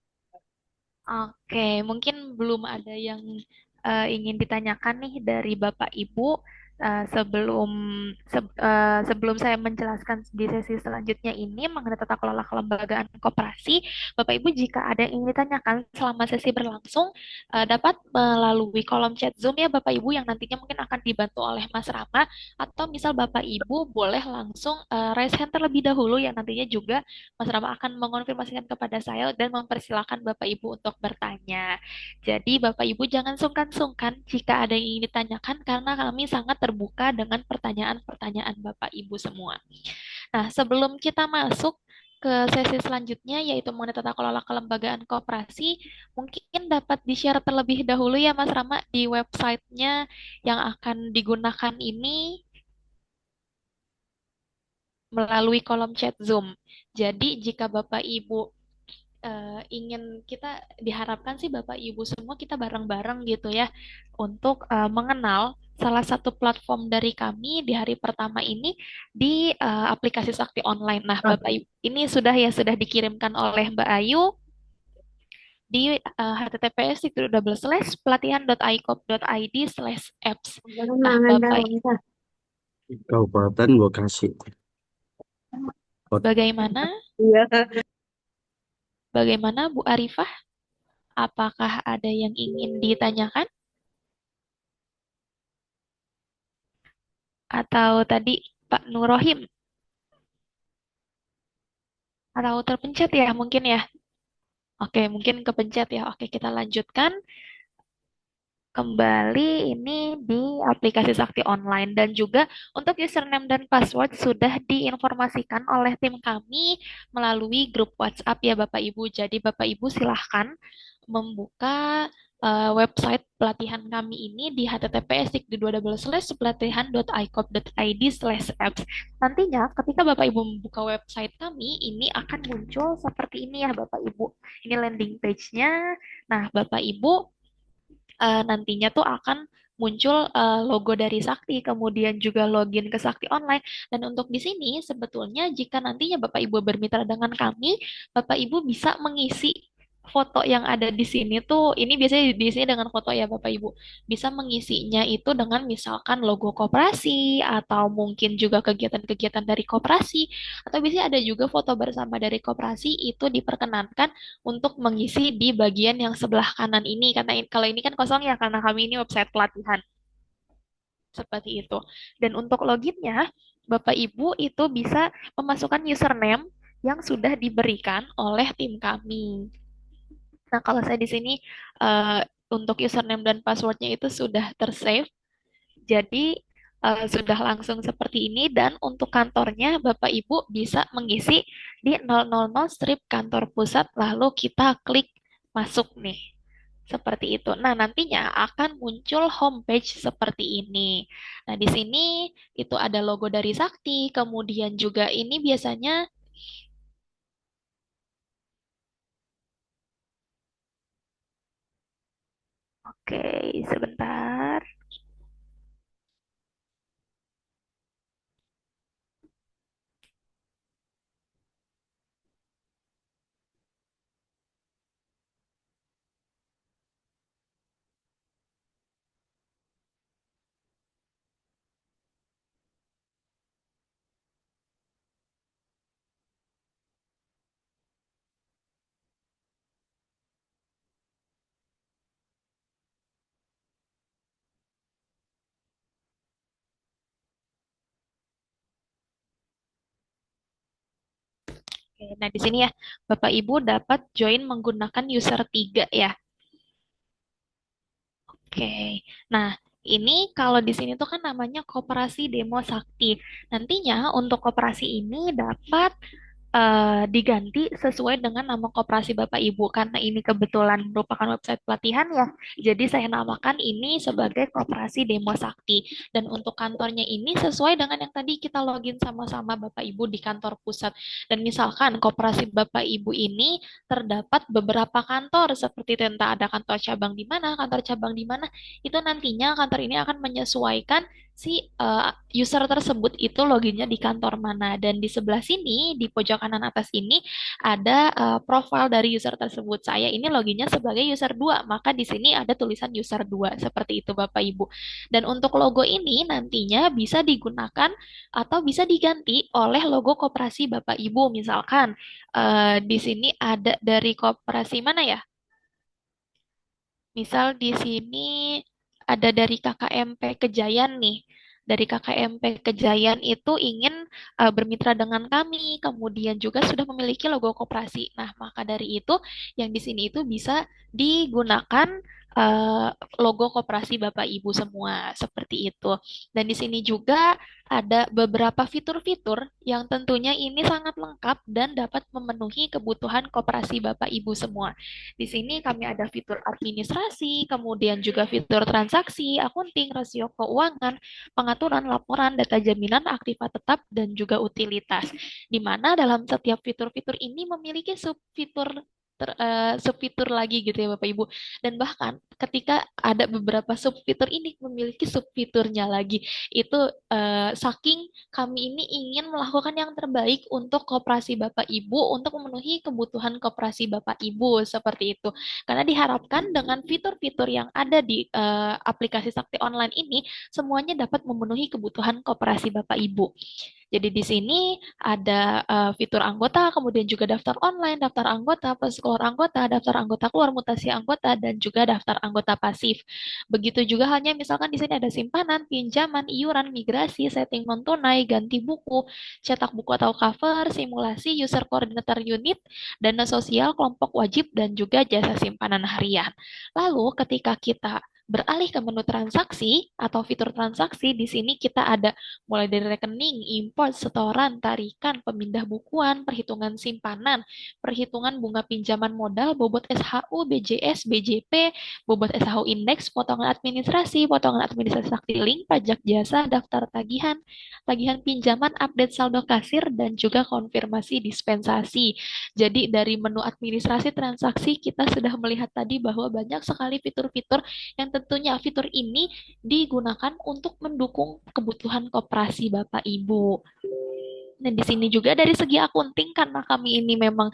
Oke, mungkin belum ada yang ingin ditanyakan nih dari Bapak Ibu. Sebelum saya menjelaskan di sesi selanjutnya ini mengenai tata kelola kelembagaan koperasi, Bapak Ibu jika ada yang ingin ditanyakan selama sesi berlangsung, dapat melalui kolom chat Zoom ya Bapak Ibu yang nantinya mungkin akan dibantu oleh Mas Rama, atau misal Bapak Ibu boleh langsung raise hand terlebih dahulu yang nantinya juga Mas Rama akan mengonfirmasikan kepada saya dan mempersilahkan Bapak Ibu untuk bertanya. Jadi Bapak Ibu jangan sungkan-sungkan jika ada yang ingin ditanyakan karena kami sangat terbuka dengan pertanyaan-pertanyaan Bapak Ibu semua. Nah, sebelum kita masuk ke sesi selanjutnya yaitu mengenai tata kelola kelembagaan koperasi, mungkin dapat di-share terlebih dahulu ya Mas Rama di websitenya yang akan digunakan ini melalui kolom chat Zoom. Jadi jika Bapak Ibu ingin kita diharapkan sih Bapak Ibu semua kita bareng-bareng gitu ya untuk mengenal salah satu platform dari kami di hari pertama ini di aplikasi Sakti Online. Nah, Bapak Ibu ini sudah dikirimkan oleh Mbak Ayu di https://pelatihan.icop.id/apps. Nah, Bapak Kabupaten Bekasi. bagaimana? Iya. Bagaimana Bu Arifah? Apakah ada yang ingin ditanyakan? Atau tadi Pak Nurohim? Atau terpencet ya mungkin ya? Oke, mungkin kepencet ya. Oke, kita lanjutkan kembali ini di aplikasi Sakti Online dan juga untuk username dan password sudah diinformasikan oleh tim kami melalui grup WhatsApp ya Bapak Ibu. Jadi Bapak Ibu silahkan membuka website pelatihan kami ini di https://pelatihan.icop.id/apps. Nantinya ketika Bapak Ibu membuka website kami ini akan muncul seperti ini ya Bapak Ibu. Ini landing page-nya. Nah, Bapak Ibu nantinya tuh akan muncul logo dari Sakti, kemudian juga login ke Sakti Online. Dan untuk di sini sebetulnya jika nantinya Bapak Ibu bermitra dengan kami, Bapak Ibu bisa mengisi foto yang ada di sini tuh, ini biasanya diisi dengan foto ya Bapak Ibu. Bisa mengisinya itu dengan misalkan logo koperasi atau mungkin juga kegiatan-kegiatan dari koperasi atau biasanya ada juga foto bersama dari koperasi itu diperkenankan untuk mengisi di bagian yang sebelah kanan ini karena kalau ini kan kosong ya karena kami ini website pelatihan seperti itu. Dan untuk loginnya Bapak Ibu itu bisa memasukkan username yang sudah diberikan oleh tim kami. Nah, kalau saya di sini eh, untuk username dan passwordnya itu sudah tersave, jadi sudah langsung seperti ini dan untuk kantornya Bapak Ibu bisa mengisi di 000 strip kantor pusat lalu kita klik masuk nih. Seperti itu. Nah, nantinya akan muncul homepage seperti ini. Nah, di sini itu ada logo dari Sakti, kemudian juga ini biasanya oke, sebentar. Oke, nah di sini ya Bapak Ibu dapat join menggunakan user 3 ya. Oke. Nah, ini kalau di sini tuh kan namanya Koperasi Demo Sakti. Nantinya untuk koperasi ini dapat diganti sesuai dengan nama koperasi Bapak Ibu karena ini kebetulan merupakan website pelatihan ya. Jadi saya namakan ini sebagai Koperasi Demo Sakti dan untuk kantornya ini sesuai dengan yang tadi kita login sama-sama Bapak Ibu di kantor pusat. Dan misalkan koperasi Bapak Ibu ini terdapat beberapa kantor seperti itu entah ada kantor cabang di mana, kantor cabang di mana, itu nantinya kantor ini akan menyesuaikan si user tersebut itu loginnya di kantor mana dan di sebelah sini di pojok kanan atas ini ada profil dari user tersebut. Saya ini loginnya sebagai user 2, maka di sini ada tulisan user 2 seperti itu Bapak Ibu. Dan untuk logo ini nantinya bisa digunakan atau bisa diganti oleh logo koperasi Bapak Ibu. Misalkan di sini ada dari koperasi mana ya? Misal di sini ada dari KKMP Kejayan nih. Dari KKMP Kejayan itu ingin bermitra dengan kami, kemudian juga sudah memiliki logo koperasi. Nah, maka dari itu yang di sini itu bisa digunakan eh, logo koperasi Bapak Ibu semua seperti itu. Dan di sini juga ada beberapa fitur-fitur yang tentunya ini sangat lengkap dan dapat memenuhi kebutuhan koperasi Bapak Ibu semua. Di sini kami ada fitur administrasi, kemudian juga fitur transaksi, akunting, rasio keuangan, pengaturan laporan, data jaminan, aktiva tetap, dan juga utilitas. Di mana dalam setiap fitur-fitur ini memiliki subfitur subfitur lagi gitu ya Bapak Ibu. Dan bahkan ketika ada beberapa subfitur ini memiliki subfiturnya lagi. Itu saking kami ini ingin melakukan yang terbaik untuk koperasi Bapak Ibu untuk memenuhi kebutuhan koperasi Bapak Ibu seperti itu. Karena diharapkan dengan fitur-fitur yang ada di aplikasi Sakti Online ini semuanya dapat memenuhi kebutuhan koperasi Bapak Ibu. Jadi di sini ada fitur anggota, kemudian juga daftar online, daftar anggota, plus keluar anggota, daftar anggota keluar, mutasi anggota, dan juga daftar anggota pasif. Begitu juga halnya misalkan di sini ada simpanan, pinjaman, iuran, migrasi, setting non tunai, ganti buku, cetak buku atau cover, simulasi, user coordinator unit, dana sosial, kelompok wajib, dan juga jasa simpanan harian. Lalu ketika kita beralih ke menu transaksi atau fitur transaksi, di sini kita ada mulai dari rekening, import, setoran, tarikan, pemindah bukuan, perhitungan simpanan, perhitungan bunga pinjaman modal, bobot SHU, BJS, BJP, bobot SHU indeks, potongan administrasi sakti link, pajak jasa, daftar tagihan, tagihan pinjaman, update saldo kasir, dan juga konfirmasi dispensasi. Jadi dari menu administrasi transaksi kita sudah melihat tadi bahwa banyak sekali fitur-fitur yang tentunya fitur ini digunakan untuk mendukung kebutuhan koperasi Bapak Ibu. Dan di sini juga dari segi akunting karena kami ini memang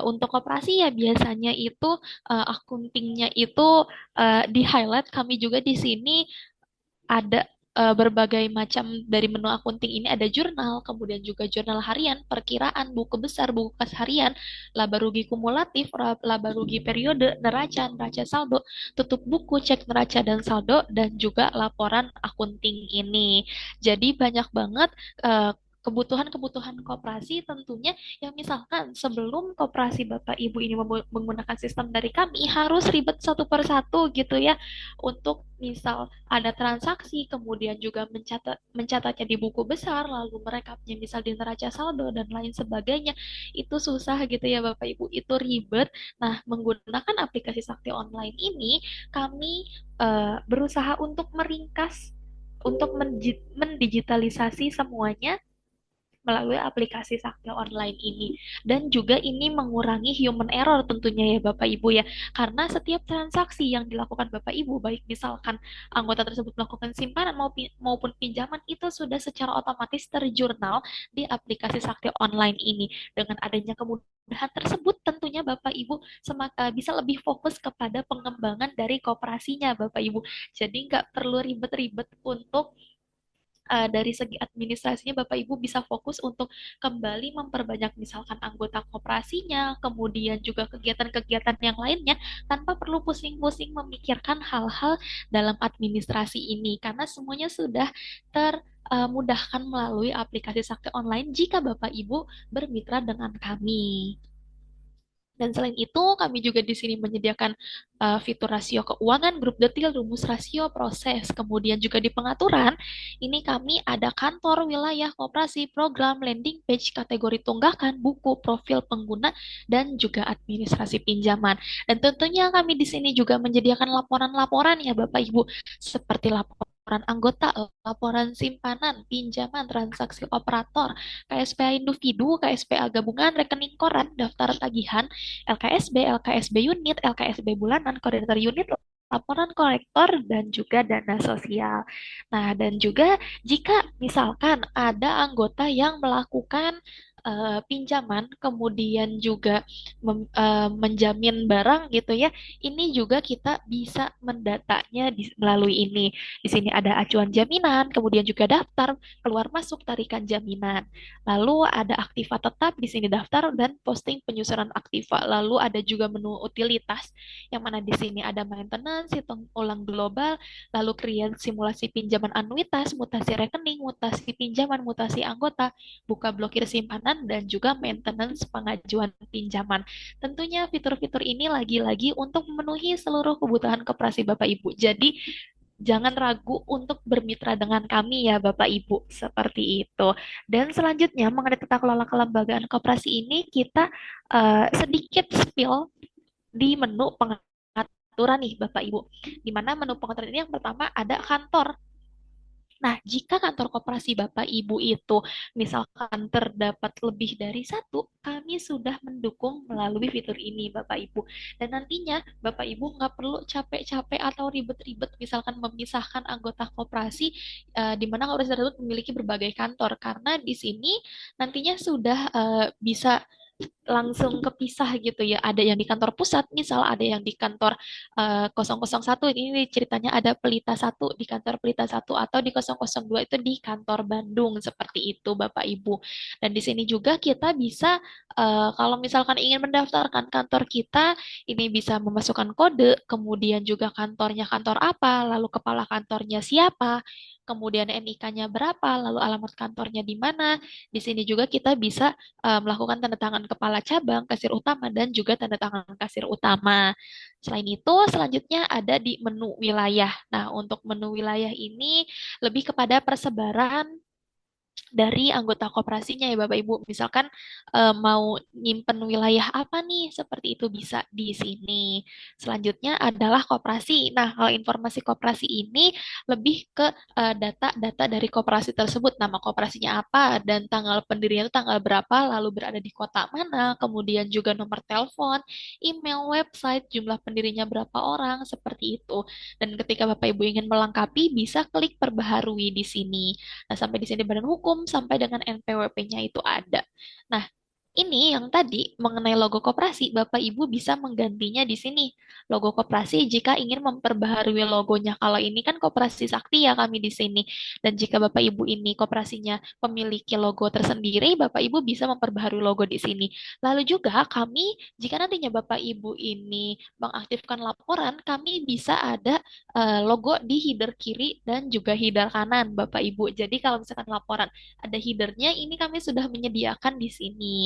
untuk koperasi ya biasanya itu akuntingnya itu di highlight kami juga di sini ada berbagai macam dari menu akunting ini ada jurnal, kemudian juga jurnal harian, perkiraan, buku besar, buku kas harian, laba rugi kumulatif, laba rugi periode, neraca, neraca saldo, tutup buku, cek neraca dan saldo, dan juga laporan akunting ini. Jadi banyak banget kebutuhan-kebutuhan koperasi tentunya yang misalkan sebelum koperasi Bapak Ibu ini menggunakan sistem dari kami harus ribet satu per satu gitu ya untuk misal ada transaksi kemudian juga mencatatnya di buku besar lalu merekapnya misal di neraca saldo dan lain sebagainya itu susah gitu ya Bapak Ibu itu ribet. Nah menggunakan aplikasi Sakti Online ini kami berusaha untuk meringkas untuk mendigitalisasi semuanya melalui aplikasi Sakti Online ini. Dan juga ini mengurangi human error tentunya ya Bapak Ibu ya. Karena setiap transaksi yang dilakukan Bapak Ibu, baik misalkan anggota tersebut melakukan simpanan maupun pinjaman, itu sudah secara otomatis terjurnal di aplikasi Sakti Online ini. Dengan adanya kemudahan tersebut, tentunya Bapak Ibu bisa lebih fokus kepada pengembangan dari kooperasinya Bapak Ibu. Jadi nggak perlu ribet-ribet untuk dari segi administrasinya Bapak Ibu bisa fokus untuk kembali memperbanyak misalkan anggota koperasinya, kemudian juga kegiatan-kegiatan yang lainnya tanpa perlu pusing-pusing memikirkan hal-hal dalam administrasi ini karena semuanya sudah termudahkan melalui aplikasi Sakti Online jika Bapak Ibu bermitra dengan kami. Dan selain itu, kami juga di sini menyediakan fitur rasio keuangan, grup detil, rumus rasio, proses. Kemudian juga di pengaturan, ini kami ada kantor, wilayah, koperasi, program, landing page, kategori tunggakan, buku, profil pengguna, dan juga administrasi pinjaman. Dan tentunya kami di sini juga menyediakan laporan-laporan ya Bapak Ibu, seperti laporan anggota, laporan simpanan, pinjaman, transaksi operator, KSPA individu, KSPA gabungan, rekening koran, daftar tagihan, LKSB unit, LKSB bulanan, koordinator unit, laporan kolektor, dan juga dana sosial. Nah, dan juga jika misalkan ada anggota yang melakukan pinjaman, kemudian juga menjamin barang gitu ya, ini juga kita bisa mendatanya melalui ini. Di sini ada acuan jaminan, kemudian juga daftar keluar masuk tarikan jaminan. Lalu ada aktiva tetap, di sini daftar dan posting penyusunan aktiva. Lalu ada juga menu utilitas, yang mana di sini ada maintenance, hitung ulang global, lalu create simulasi pinjaman anuitas, mutasi rekening, mutasi pinjaman, mutasi anggota, buka blokir simpanan, dan juga maintenance pengajuan pinjaman. Tentunya fitur-fitur ini lagi-lagi untuk memenuhi seluruh kebutuhan koperasi Bapak Ibu. Jadi jangan ragu untuk bermitra dengan kami ya Bapak Ibu, seperti itu. Dan selanjutnya mengenai tata kelola kelembagaan koperasi ini kita sedikit spill di menu pengaturan nih Bapak Ibu. Di mana menu pengaturan ini yang pertama ada kantor. Nah, jika kantor koperasi Bapak Ibu itu misalkan terdapat lebih dari satu, kami sudah mendukung melalui fitur ini Bapak Ibu. Dan nantinya Bapak Ibu nggak perlu capek-capek atau ribet-ribet misalkan memisahkan anggota koperasi di mana koperasi tersebut memiliki berbagai kantor. Karena di sini nantinya sudah bisa langsung kepisah gitu ya. Ada yang di kantor pusat, misal ada yang di kantor 001. Ini ceritanya ada Pelita satu di kantor Pelita satu atau di 002 itu di kantor Bandung seperti itu Bapak Ibu. Dan di sini juga kita bisa kalau misalkan ingin mendaftarkan kantor kita, ini bisa memasukkan kode, kemudian juga kantornya kantor apa, lalu kepala kantornya siapa, kemudian NIK-nya berapa, lalu alamat kantornya di mana. Di sini juga kita bisa melakukan tanda tangan kepala cabang, kasir utama, dan juga tanda tangan kasir utama. Selain itu, selanjutnya ada di menu wilayah. Nah, untuk menu wilayah ini lebih kepada persebaran dari anggota koperasinya ya Bapak Ibu. Misalkan mau nyimpen wilayah apa nih, seperti itu bisa di sini. Selanjutnya adalah koperasi. Nah, kalau informasi koperasi ini lebih ke data-data dari koperasi tersebut, nama koperasinya apa dan tanggal pendirinya itu tanggal berapa, lalu berada di kota mana, kemudian juga nomor telepon, email, website, jumlah pendirinya berapa orang, seperti itu. Dan ketika Bapak Ibu ingin melengkapi, bisa klik perbaharui di sini. Nah, sampai di sini badan hukum sampai dengan NPWP-nya itu ada. Nah, ini yang tadi mengenai logo koperasi, Bapak Ibu bisa menggantinya di sini. Logo koperasi jika ingin memperbaharui logonya. Kalau ini kan koperasi sakti ya kami di sini. Dan jika Bapak Ibu ini koperasinya memiliki logo tersendiri, Bapak Ibu bisa memperbaharui logo di sini. Lalu juga kami, jika nantinya Bapak Ibu ini mengaktifkan laporan, kami bisa ada logo di header kiri dan juga header kanan, Bapak Ibu. Jadi kalau misalkan laporan ada headernya, ini kami sudah menyediakan di sini.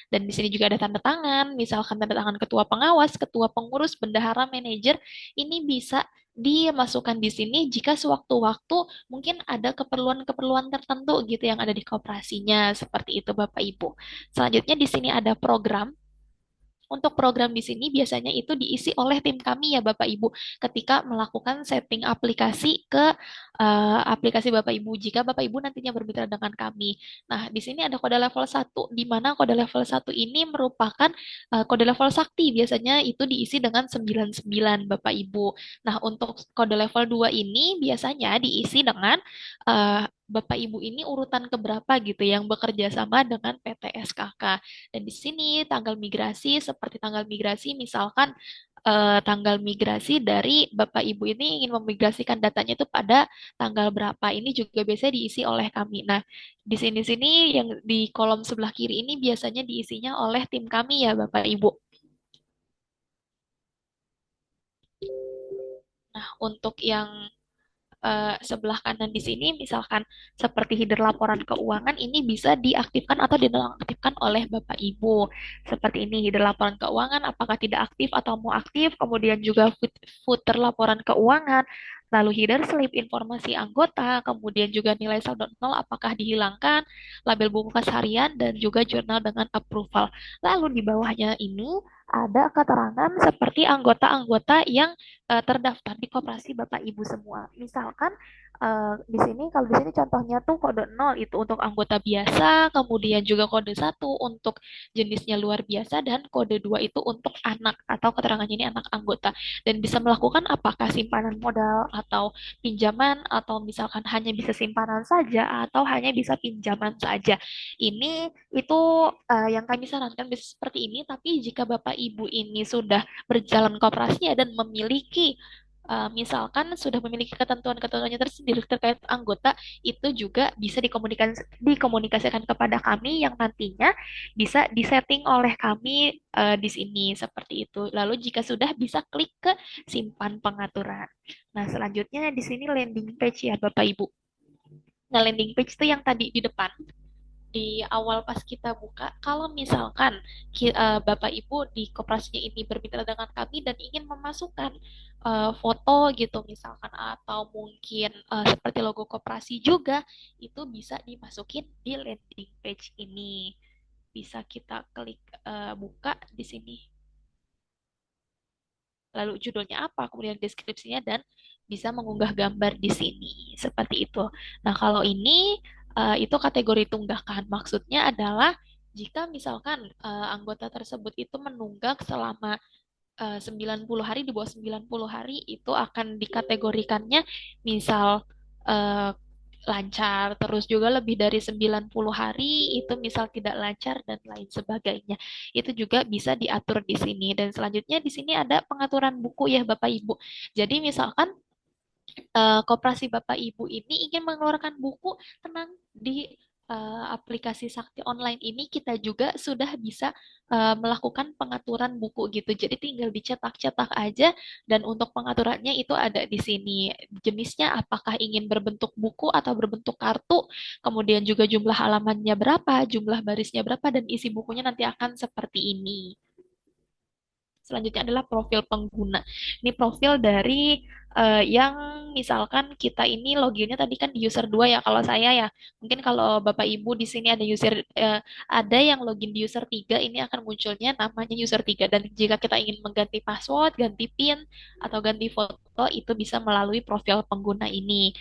Dan di sini juga ada tanda tangan, misalkan tanda tangan ketua pengawas, ketua pengurus, bendahara, manajer, ini bisa dimasukkan di sini jika sewaktu-waktu mungkin ada keperluan-keperluan tertentu gitu yang ada di koperasinya, seperti itu Bapak Ibu. Selanjutnya di sini ada program. Untuk program di sini biasanya itu diisi oleh tim kami ya Bapak Ibu ketika melakukan setting aplikasi ke aplikasi Bapak Ibu jika Bapak Ibu nantinya bermitra dengan kami. Nah, di sini ada kode level satu di mana kode level satu ini merupakan kode level sakti biasanya itu diisi dengan 99 Bapak Ibu. Nah, untuk kode level 2 ini biasanya diisi dengan Bapak Ibu ini urutan keberapa gitu yang bekerja sama dengan PT SKK. Dan di sini tanggal migrasi seperti tanggal migrasi misalkan tanggal migrasi dari Bapak Ibu ini ingin memigrasikan datanya itu pada tanggal berapa. Ini juga biasanya diisi oleh kami. Nah, di sini-sini yang di kolom sebelah kiri ini biasanya diisinya oleh tim kami ya Bapak Ibu. Nah, untuk yang sebelah kanan di sini, misalkan seperti header laporan keuangan, ini bisa diaktifkan atau dinonaktifkan oleh Bapak Ibu. Seperti ini, header laporan keuangan, apakah tidak aktif atau mau aktif, kemudian juga footer laporan keuangan, lalu header slip informasi anggota, kemudian juga nilai saldo nol apakah dihilangkan, label buku kas harian, dan juga jurnal dengan approval. Lalu di bawahnya ini ada keterangan seperti anggota-anggota yang terdaftar di koperasi Bapak Ibu semua. Misalkan Di sini kalau di sini contohnya tuh kode 0 itu untuk anggota biasa, kemudian juga kode 1 untuk jenisnya luar biasa dan kode 2 itu untuk anak atau keterangannya ini anak anggota dan bisa melakukan apakah simpanan modal atau pinjaman atau misalkan hanya bisa simpanan saja atau hanya bisa pinjaman saja. Ini itu yang kami sarankan bisa seperti ini, tapi jika Bapak Ibu ini sudah berjalan kooperasinya dan memiliki misalkan sudah memiliki ketentuan-ketentuannya tersendiri terkait anggota, itu juga bisa dikomunikasikan kepada kami yang nantinya bisa disetting oleh kami di sini seperti itu. Lalu jika sudah bisa klik ke simpan pengaturan. Nah, selanjutnya di sini landing page ya Bapak Ibu. Nah, landing page itu yang tadi di depan di awal pas kita buka, kalau misalkan Bapak Ibu di koperasinya ini bermitra dengan kami dan ingin memasukkan foto gitu misalkan atau mungkin seperti logo koperasi juga itu bisa dimasukin di landing page ini. Bisa kita klik buka di sini lalu judulnya apa, kemudian deskripsinya dan bisa mengunggah gambar di sini seperti itu. Nah, kalau ini itu kategori tunggakan. Maksudnya adalah jika misalkan anggota tersebut itu menunggak selama 90 hari, di bawah 90 hari itu akan dikategorikannya misal eh, lancar, terus juga lebih dari 90 hari itu misal tidak lancar dan lain sebagainya. Itu juga bisa diatur di sini. Dan selanjutnya di sini ada pengaturan buku ya Bapak Ibu. Jadi misalkan koperasi Bapak Ibu ini ingin mengeluarkan buku, tenang di aplikasi Sakti Online ini kita juga sudah bisa melakukan pengaturan buku gitu. Jadi tinggal dicetak-cetak aja dan untuk pengaturannya itu ada di sini. Jenisnya apakah ingin berbentuk buku atau berbentuk kartu, kemudian juga jumlah halamannya berapa, jumlah barisnya berapa dan isi bukunya nanti akan seperti ini. Selanjutnya adalah profil pengguna. Ini profil dari yang misalkan kita ini loginnya tadi kan di user 2 ya kalau saya ya. Mungkin kalau Bapak Ibu di sini ada ada yang login di user 3 ini akan munculnya namanya user 3 dan jika kita ingin mengganti password, ganti PIN atau ganti foto itu bisa melalui profil pengguna ini.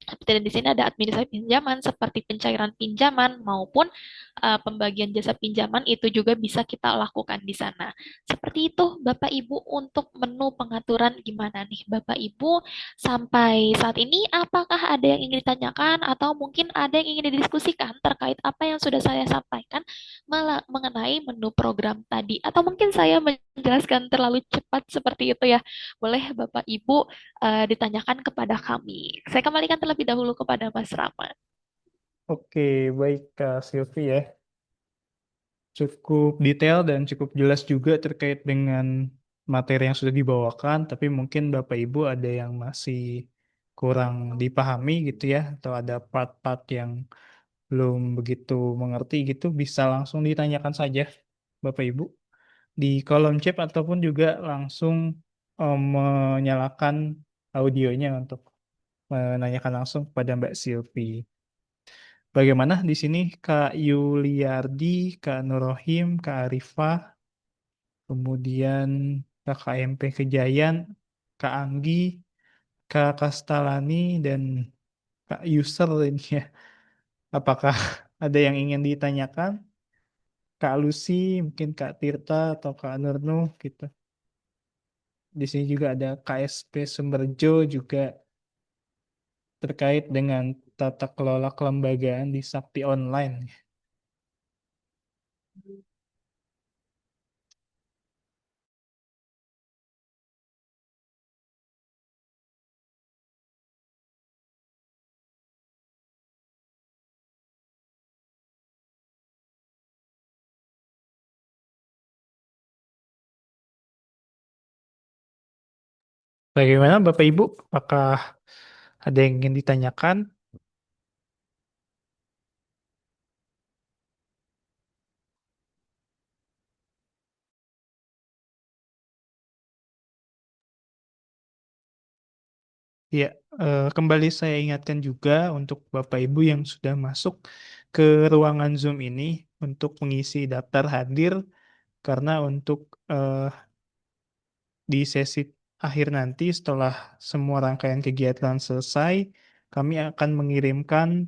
Dan di sini ada administrasi pinjaman seperti pencairan pinjaman maupun pembagian jasa pinjaman itu juga bisa kita lakukan di sana. Seperti itu Bapak Ibu untuk menu pengaturan gimana nih Bapak Ibu sampai saat ini apakah ada yang ingin ditanyakan atau mungkin ada yang ingin didiskusikan terkait apa yang sudah saya sampaikan mengenai menu program tadi atau mungkin saya menjelaskan terlalu cepat seperti itu ya. Boleh Bapak Ibu ditanyakan kepada kami. Saya kembalikan terlebih dahulu kepada Mas Rama. Oke, baik Kak Silvi ya. Cukup detail dan cukup jelas juga terkait dengan materi yang sudah dibawakan, tapi mungkin Bapak Ibu ada yang masih kurang dipahami gitu ya, atau ada part-part yang belum begitu mengerti gitu, bisa langsung ditanyakan saja Bapak Ibu di kolom chat ataupun juga langsung menyalakan audionya untuk menanyakan langsung kepada Mbak Silvi. Bagaimana di sini Kak Yuliardi, Kak Nurohim, Kak Arifah, kemudian Kak KMP Kejayan, Kak Anggi, Kak Kastalani, dan Kak User ini ya. Apakah ada yang ingin ditanyakan? Kak Lucy, mungkin Kak Tirta atau Kak Nurnu gitu. Di sini juga ada KSP Sumberjo juga terkait dengan tata kelola kelembagaan di Sakti Online. Bagaimana Bapak Ibu? Apakah ada yang ingin ditanyakan? Ya, kembali saya ingatkan juga untuk Bapak Ibu yang sudah masuk ke ruangan Zoom ini untuk mengisi daftar hadir karena untuk di sesi akhir nanti setelah semua rangkaian kegiatan selesai, kami akan mengirimkan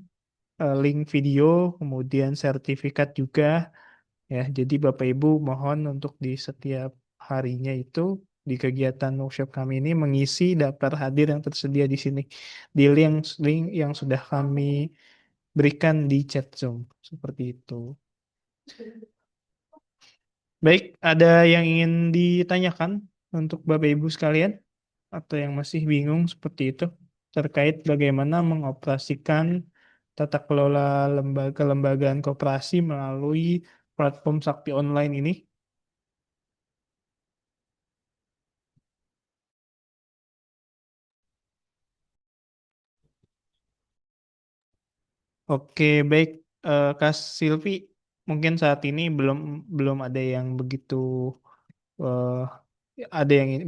link video, kemudian sertifikat juga. Ya, jadi Bapak Ibu mohon untuk di setiap harinya itu di kegiatan workshop kami ini mengisi daftar hadir yang tersedia di sini di link yang sudah kami berikan di chat Zoom seperti itu. Baik, ada yang ingin ditanyakan untuk Bapak Ibu sekalian atau yang masih bingung seperti itu terkait bagaimana mengoperasikan tata kelola lembaga-lembagaan koperasi melalui platform Sakti Online ini? Oke, baik, Kak Silvi, mungkin saat ini belum belum ada yang begitu eh,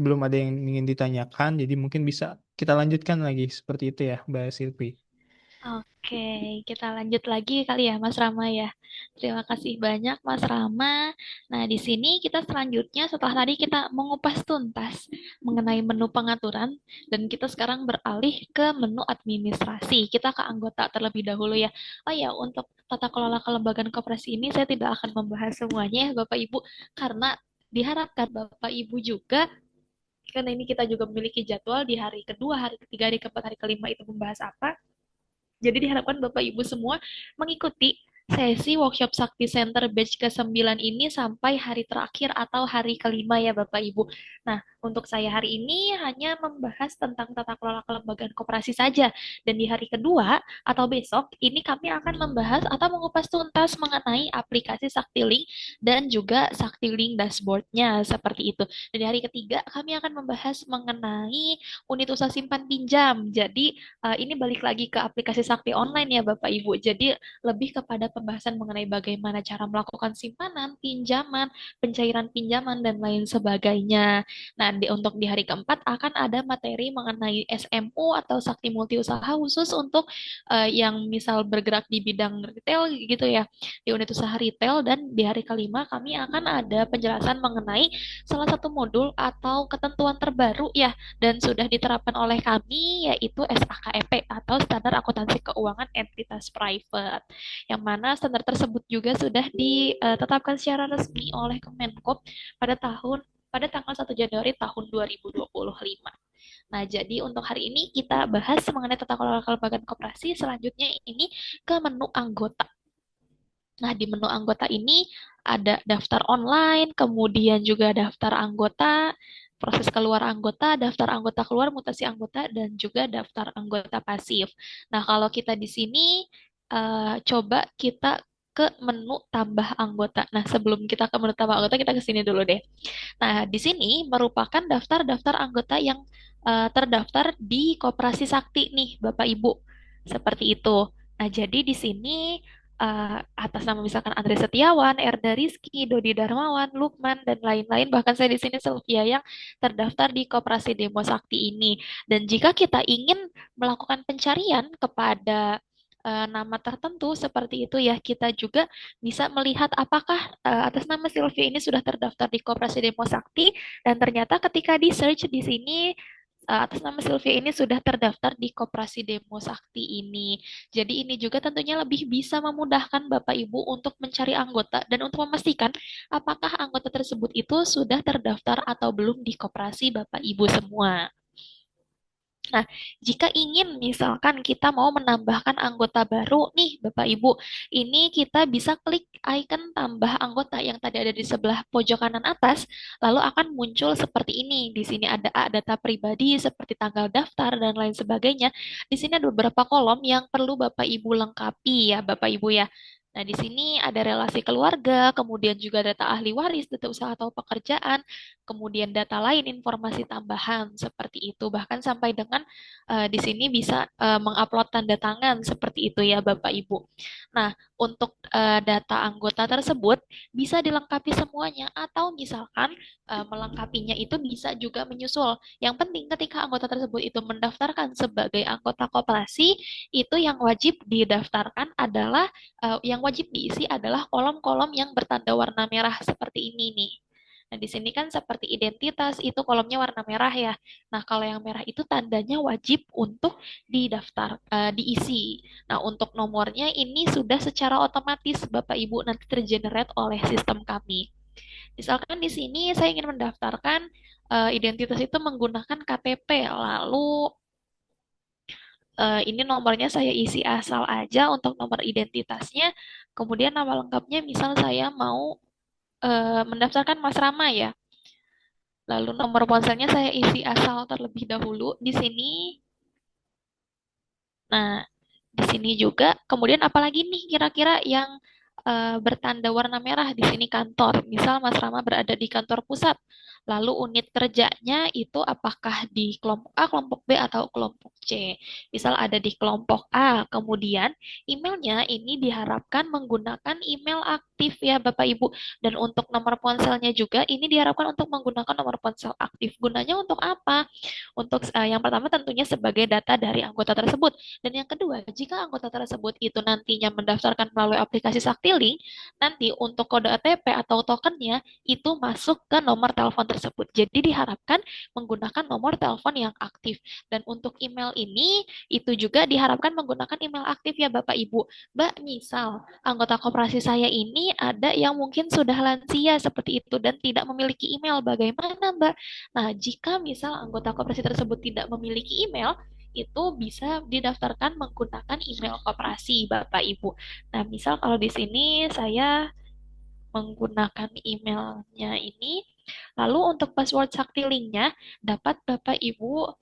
belum ada yang ingin ditanyakan, jadi mungkin bisa kita lanjutkan lagi seperti itu ya, Mbak Silvi. Oke, kita lanjut lagi kali ya, Mas Rama ya. Terima kasih banyak, Mas Rama. Nah, di sini kita selanjutnya setelah tadi kita mengupas tuntas mengenai menu pengaturan, dan kita sekarang beralih ke menu administrasi. Kita ke anggota terlebih dahulu ya. Oh ya, untuk tata kelola kelembagaan koperasi ini saya tidak akan membahas semuanya ya, Bapak Ibu, karena diharapkan Bapak Ibu juga karena ini kita juga memiliki jadwal di hari kedua, hari ketiga, hari keempat, hari kelima itu membahas apa. Jadi diharapkan Bapak Ibu semua mengikuti sesi workshop Sakti Center batch ke-9 ini sampai hari terakhir atau hari kelima ya Bapak Ibu. Nah, untuk saya hari ini hanya membahas tentang tata kelola kelembagaan koperasi saja. Dan di hari kedua atau besok, ini kami akan membahas atau mengupas tuntas mengenai aplikasi Saktilink dan juga Saktilink dashboardnya seperti itu. Dan di hari ketiga, kami akan membahas mengenai unit usaha simpan pinjam. Jadi, ini balik lagi ke aplikasi Sakti Online ya Bapak Ibu. Jadi lebih kepada pembahasan mengenai bagaimana cara melakukan simpanan, pinjaman, pencairan pinjaman dan lain sebagainya. Nah, untuk di hari keempat akan ada materi mengenai SMU atau Sakti Multi Usaha khusus untuk yang misal bergerak di bidang retail gitu ya, di unit usaha retail. Dan di hari kelima kami akan ada penjelasan mengenai salah satu modul atau ketentuan terbaru ya dan sudah diterapkan oleh kami yaitu SAKEP atau Standar Akuntansi Keuangan Entitas Private. Yang mana standar tersebut juga sudah ditetapkan secara resmi oleh Kemenkop pada tanggal 1 Januari tahun 2025. Nah, jadi untuk hari ini kita bahas mengenai tata kelola kelembagaan koperasi. Selanjutnya ini ke menu anggota. Nah, di menu anggota ini ada daftar online, kemudian juga daftar anggota, proses keluar anggota, daftar anggota keluar, mutasi anggota, dan juga daftar anggota pasif. Nah, kalau kita di sini coba kita ke menu tambah anggota. Nah, sebelum kita ke menu tambah anggota, kita ke sini dulu deh. Nah, di sini merupakan daftar-daftar anggota yang terdaftar di Koperasi Sakti nih, Bapak Ibu. Seperti itu. Nah, jadi di sini atas nama misalkan Andre Setiawan, Erda Rizky, Dodi Darmawan, Lukman, dan lain-lain. Bahkan saya di sini Sylvia yang terdaftar di Koperasi Demo Sakti ini. Dan jika kita ingin melakukan pencarian kepada nama tertentu seperti itu ya, kita juga bisa melihat apakah atas nama Sylvia ini sudah terdaftar di Koperasi Demo Sakti dan ternyata ketika di search di sini atas nama Sylvia ini sudah terdaftar di Koperasi Demo Sakti ini. Jadi ini juga tentunya lebih bisa memudahkan Bapak Ibu untuk mencari anggota dan untuk memastikan apakah anggota tersebut itu sudah terdaftar atau belum di koperasi Bapak Ibu semua. Nah, jika ingin misalkan kita mau menambahkan anggota baru nih, Bapak Ibu, ini kita bisa klik icon tambah anggota yang tadi ada di sebelah pojok kanan atas, lalu akan muncul seperti ini. Di sini ada data pribadi seperti tanggal daftar dan lain sebagainya. Di sini ada beberapa kolom yang perlu Bapak Ibu lengkapi ya, Bapak Ibu ya. Nah, di sini ada relasi keluarga, kemudian juga data ahli waris, data usaha atau pekerjaan, kemudian data lain, informasi tambahan seperti itu. Bahkan sampai dengan di sini bisa mengupload tanda tangan seperti itu ya Bapak Ibu. Nah, untuk data anggota tersebut bisa dilengkapi semuanya atau misalkan melengkapinya itu bisa juga menyusul. Yang penting ketika anggota tersebut itu mendaftarkan sebagai anggota koperasi, itu yang wajib didaftarkan adalah yang wajib diisi adalah kolom-kolom yang bertanda warna merah seperti ini nih. Nah, di sini kan seperti identitas itu kolomnya warna merah ya. Nah, kalau yang merah itu tandanya wajib untuk diisi. Nah, untuk nomornya ini sudah secara otomatis Bapak Ibu nanti tergenerate oleh sistem kami. Misalkan di sini saya ingin mendaftarkan identitas itu menggunakan KTP, lalu ini nomornya saya isi asal aja untuk nomor identitasnya. Kemudian nama lengkapnya misal saya mau mendaftarkan Mas Rama ya. Lalu nomor ponselnya saya isi asal terlebih dahulu di sini. Nah, di sini juga. Kemudian apalagi nih kira-kira yang bertanda warna merah di sini kantor. Misal Mas Rama berada di kantor pusat. Lalu unit kerjanya itu apakah di kelompok A, kelompok B, atau kelompok C. Misal ada di kelompok A, kemudian emailnya ini diharapkan menggunakan email aktif ya Bapak Ibu. Dan untuk nomor ponselnya juga ini diharapkan untuk menggunakan nomor ponsel aktif. Gunanya untuk apa? Untuk yang pertama tentunya sebagai data dari anggota tersebut. Dan yang kedua, jika anggota tersebut itu nantinya mendaftarkan melalui aplikasi Saktiling, nanti untuk kode OTP atau tokennya itu masuk ke nomor telepon tersebut. Jadi diharapkan menggunakan nomor telepon yang aktif. Dan untuk email ini, itu juga diharapkan menggunakan email aktif ya Bapak Ibu. Mbak, misal anggota koperasi saya ini ada yang mungkin sudah lansia seperti itu dan tidak memiliki email. Bagaimana Mbak? Nah, jika misal anggota koperasi tersebut tidak memiliki email, itu bisa didaftarkan menggunakan email koperasi, Bapak Ibu. Nah, misal kalau di sini saya menggunakan emailnya ini, lalu untuk password Sakti dapat Bapak Ibu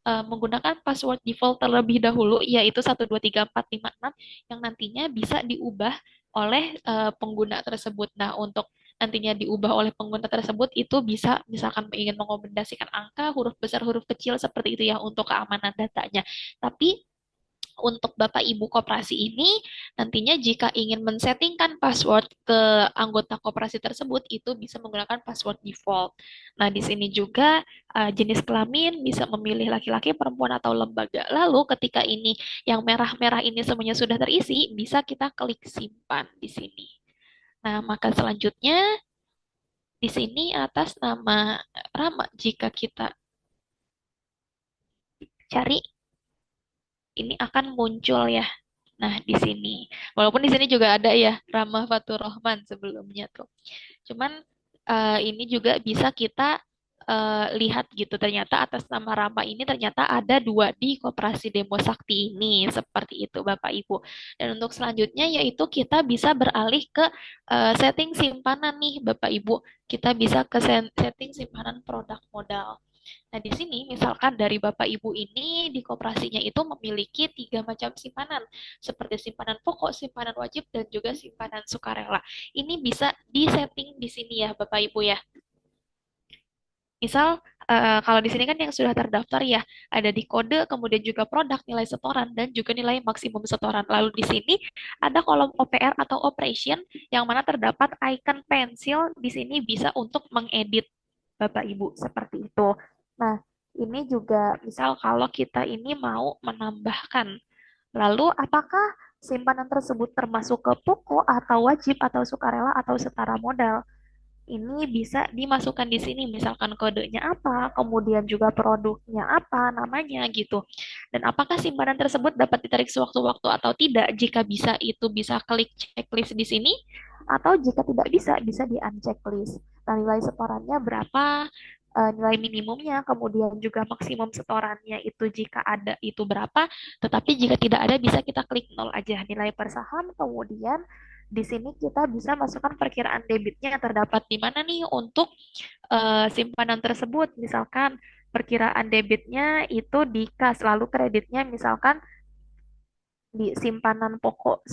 menggunakan password default terlebih dahulu, yaitu 123456 yang nantinya bisa diubah oleh pengguna tersebut. Nah, untuk nantinya diubah oleh pengguna tersebut itu bisa misalkan ingin mengombinasikan angka, huruf besar, huruf kecil seperti itu ya untuk keamanan datanya. Tapi untuk Bapak Ibu koperasi ini, nantinya jika ingin men-settingkan password ke anggota koperasi tersebut, itu bisa menggunakan password default. Nah, di sini juga jenis kelamin bisa memilih laki-laki, perempuan, atau lembaga. Lalu ketika ini yang merah-merah ini semuanya sudah terisi, bisa kita klik simpan di sini. Nah, maka selanjutnya di sini atas nama Rama, jika kita cari, ini akan muncul ya. Nah, di sini. Walaupun di sini juga ada ya Rama Fatur Rahman sebelumnya tuh. Cuman ini juga bisa kita lihat gitu. Ternyata atas nama Rama ini ternyata ada dua di Koperasi Demo Sakti ini. Seperti itu Bapak Ibu. Dan untuk selanjutnya yaitu kita bisa beralih ke setting simpanan nih Bapak Ibu. Kita bisa ke setting simpanan produk modal. Nah, di sini misalkan dari Bapak Ibu ini di koperasinya itu memiliki tiga macam simpanan, seperti simpanan pokok, simpanan wajib, dan juga simpanan sukarela. Ini bisa disetting di sini ya Bapak Ibu ya. Misal kalau di sini kan yang sudah terdaftar ya ada di kode, kemudian juga produk, nilai setoran, dan juga nilai maksimum setoran. Lalu di sini ada kolom OPR atau operation yang mana terdapat icon pensil di sini bisa untuk mengedit Bapak Ibu seperti itu. Nah, ini juga misal kalau kita ini mau menambahkan. Lalu apakah simpanan tersebut termasuk ke pokok atau wajib atau sukarela atau setara modal? Ini bisa dimasukkan di sini, misalkan kodenya apa, kemudian juga produknya apa, namanya gitu. Dan apakah simpanan tersebut dapat ditarik sewaktu-waktu atau tidak? Jika bisa, itu bisa klik checklist di sini, atau jika tidak bisa, bisa di unchecklist. Nah, nilai setorannya berapa, nilai minimumnya, kemudian juga maksimum setorannya itu jika ada itu berapa, tetapi jika tidak ada bisa kita klik nol aja nilai per saham, kemudian di sini kita bisa masukkan perkiraan debitnya terdapat di mana nih untuk simpanan tersebut. Misalkan perkiraan debitnya itu di kas, lalu kreditnya misalkan di simpanan pokok,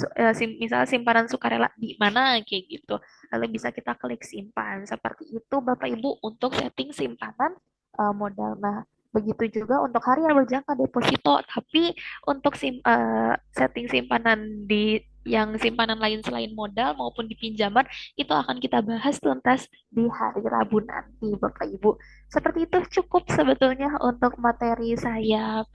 misalnya simpanan sukarela di mana kayak gitu. Lalu bisa kita klik simpan. Seperti itu Bapak Ibu untuk setting simpanan modal. Nah, begitu juga untuk harian berjangka deposito, tapi untuk setting simpanan di yang simpanan lain selain modal maupun di pinjaman itu akan kita bahas tuntas di hari Rabu nanti, Bapak Ibu. Seperti itu cukup sebetulnya untuk materi saya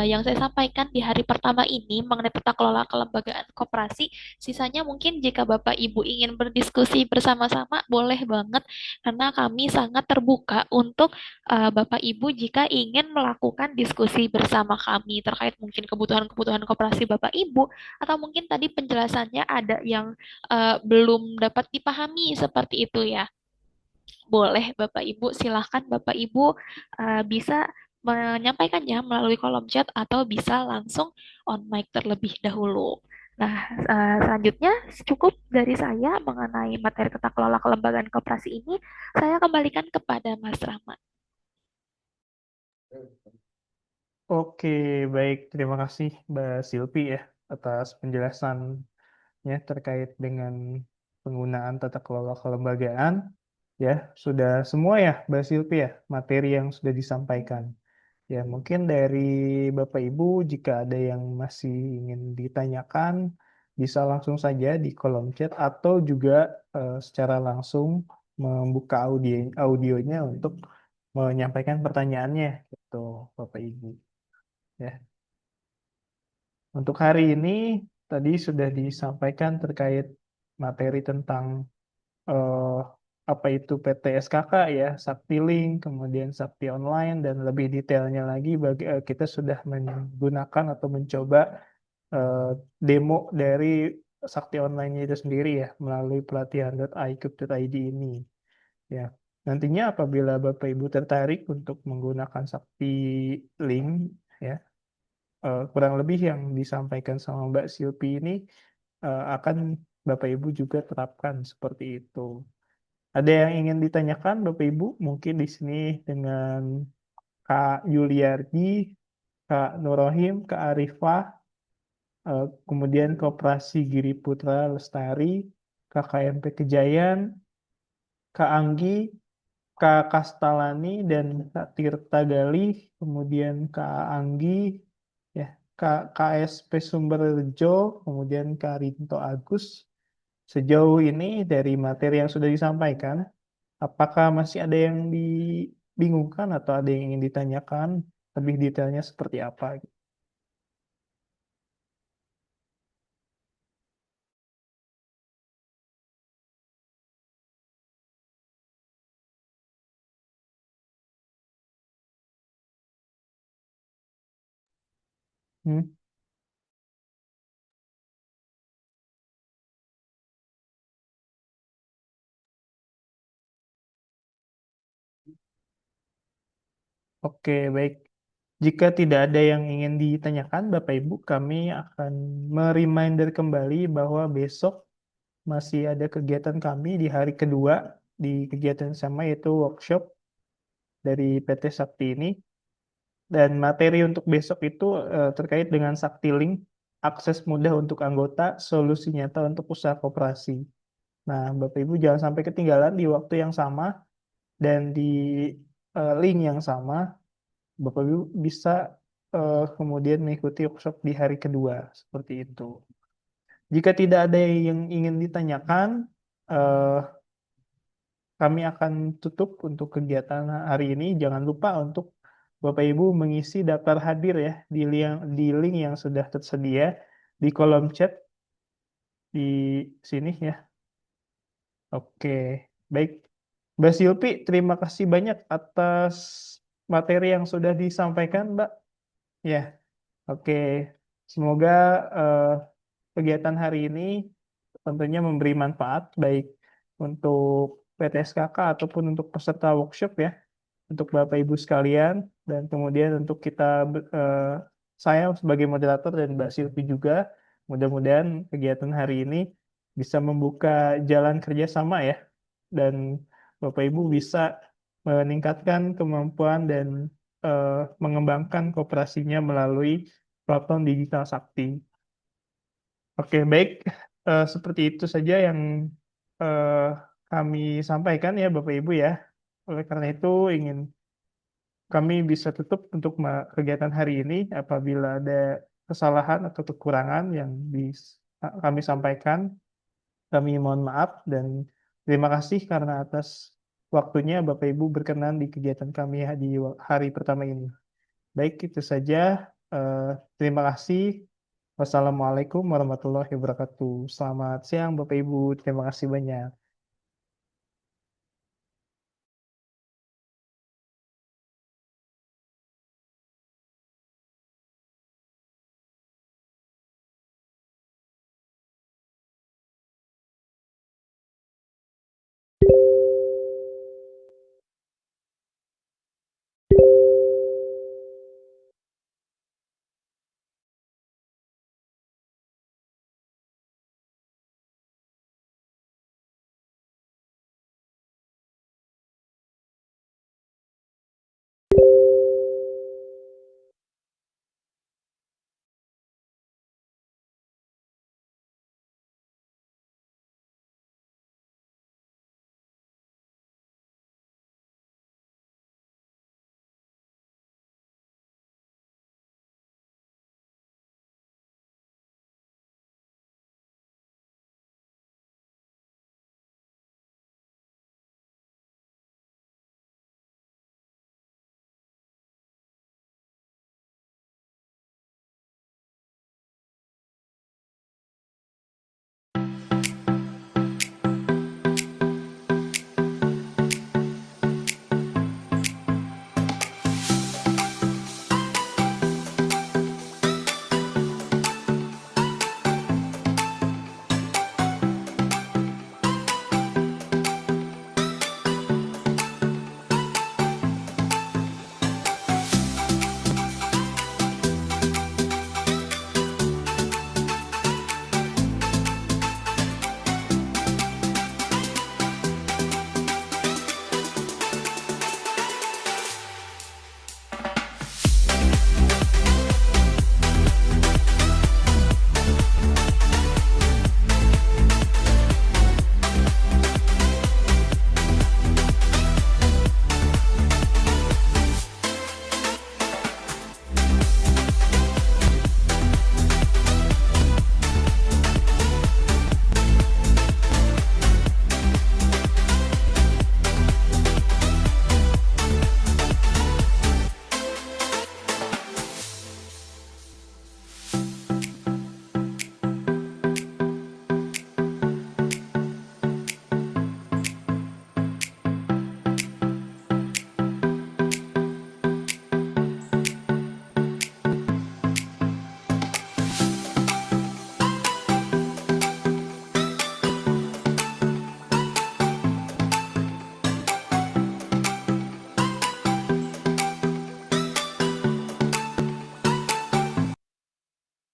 yang saya sampaikan di hari pertama ini mengenai tata kelola kelembagaan koperasi. Sisanya mungkin jika Bapak Ibu ingin berdiskusi bersama-sama, boleh banget karena kami sangat terbuka untuk Bapak Ibu jika ingin melakukan diskusi bersama kami terkait mungkin kebutuhan-kebutuhan koperasi Bapak Ibu atau mungkin tadi penjelasannya ada yang belum dapat dipahami seperti itu ya. Boleh Bapak Ibu, silahkan Bapak Ibu bisa menyampaikannya melalui kolom chat atau bisa langsung on mic terlebih dahulu. Nah, selanjutnya cukup dari saya mengenai materi tata kelola kelembagaan koperasi ini. Saya kembalikan kepada Mas Rahmat. Oke, baik. Terima kasih Mbak Silpi ya atas penjelasannya terkait dengan penggunaan tata kelola kelembagaan. Ya, sudah semua ya Mbak Silpi ya materi yang sudah disampaikan. Ya, mungkin dari Bapak Ibu jika ada yang masih ingin ditanyakan bisa langsung saja di kolom chat atau juga secara langsung membuka audionya untuk menyampaikan pertanyaannya gitu Bapak Ibu. Ya. Untuk hari ini tadi sudah disampaikan terkait materi tentang eh, apa itu PT SKK ya, Saktiling, kemudian Sakti Online dan lebih detailnya lagi kita sudah menggunakan atau mencoba eh, demo dari Sakti Online itu sendiri ya melalui pelatihan.icube.id ini ya. Nantinya apabila Bapak Ibu tertarik untuk menggunakan Sakti Link ya, kurang lebih yang disampaikan sama Mbak Silpi ini akan Bapak Ibu juga terapkan seperti itu. Ada yang ingin ditanyakan Bapak Ibu? Mungkin di sini dengan Kak Yuliardi, Kak Nurohim, Kak Arifah, kemudian Koperasi Giri Putra Lestari, KKMP Kejayan, Kak Anggi, Kak Kastalani dan Kak Tirta Galih, kemudian Kak Anggi, ya, KSP Sumberjo, kemudian Kak Rinto Agus. Sejauh ini dari materi yang sudah disampaikan, apakah masih ada yang dibingungkan atau ada yang ingin ditanyakan lebih detailnya seperti apa? Hmm, Oke, baik. Jika tidak ada yang ingin ditanyakan, Bapak Ibu, kami akan mereminder kembali bahwa besok masih ada kegiatan kami di hari kedua di kegiatan sama yaitu workshop dari PT Sakti ini. Dan materi untuk besok itu terkait dengan Sakti Link, akses mudah untuk anggota, solusi nyata untuk usaha koperasi. Nah, Bapak Ibu jangan sampai ketinggalan di waktu yang sama dan di link yang sama. Bapak Ibu bisa kemudian mengikuti workshop di hari kedua seperti itu. Jika tidak ada yang ingin ditanyakan, eh, kami akan tutup untuk kegiatan hari ini. Jangan lupa untuk Bapak Ibu mengisi daftar hadir ya di link yang sudah tersedia di kolom chat di sini ya. Oke, baik. Mbak Silpi, terima kasih banyak atas materi yang sudah disampaikan, Mbak. Ya, oke. Semoga eh, kegiatan hari ini tentunya memberi manfaat baik untuk PTSKK ataupun untuk peserta workshop ya, untuk Bapak Ibu sekalian dan kemudian untuk saya sebagai moderator dan Mbak Silvi juga mudah-mudahan kegiatan hari ini bisa membuka jalan kerjasama ya dan Bapak Ibu bisa meningkatkan kemampuan dan mengembangkan kooperasinya melalui platform digital sakti. Oke, baik. Seperti itu saja yang eh, kami sampaikan ya Bapak Ibu ya. Oleh karena itu ingin kami bisa tutup untuk kegiatan hari ini apabila ada kesalahan atau kekurangan yang kami sampaikan. Kami mohon maaf dan terima kasih karena atas waktunya Bapak Ibu berkenan di kegiatan kami di hari pertama ini. Baik, itu saja. Terima kasih. Wassalamualaikum warahmatullahi wabarakatuh. Selamat siang Bapak Ibu. Terima kasih banyak.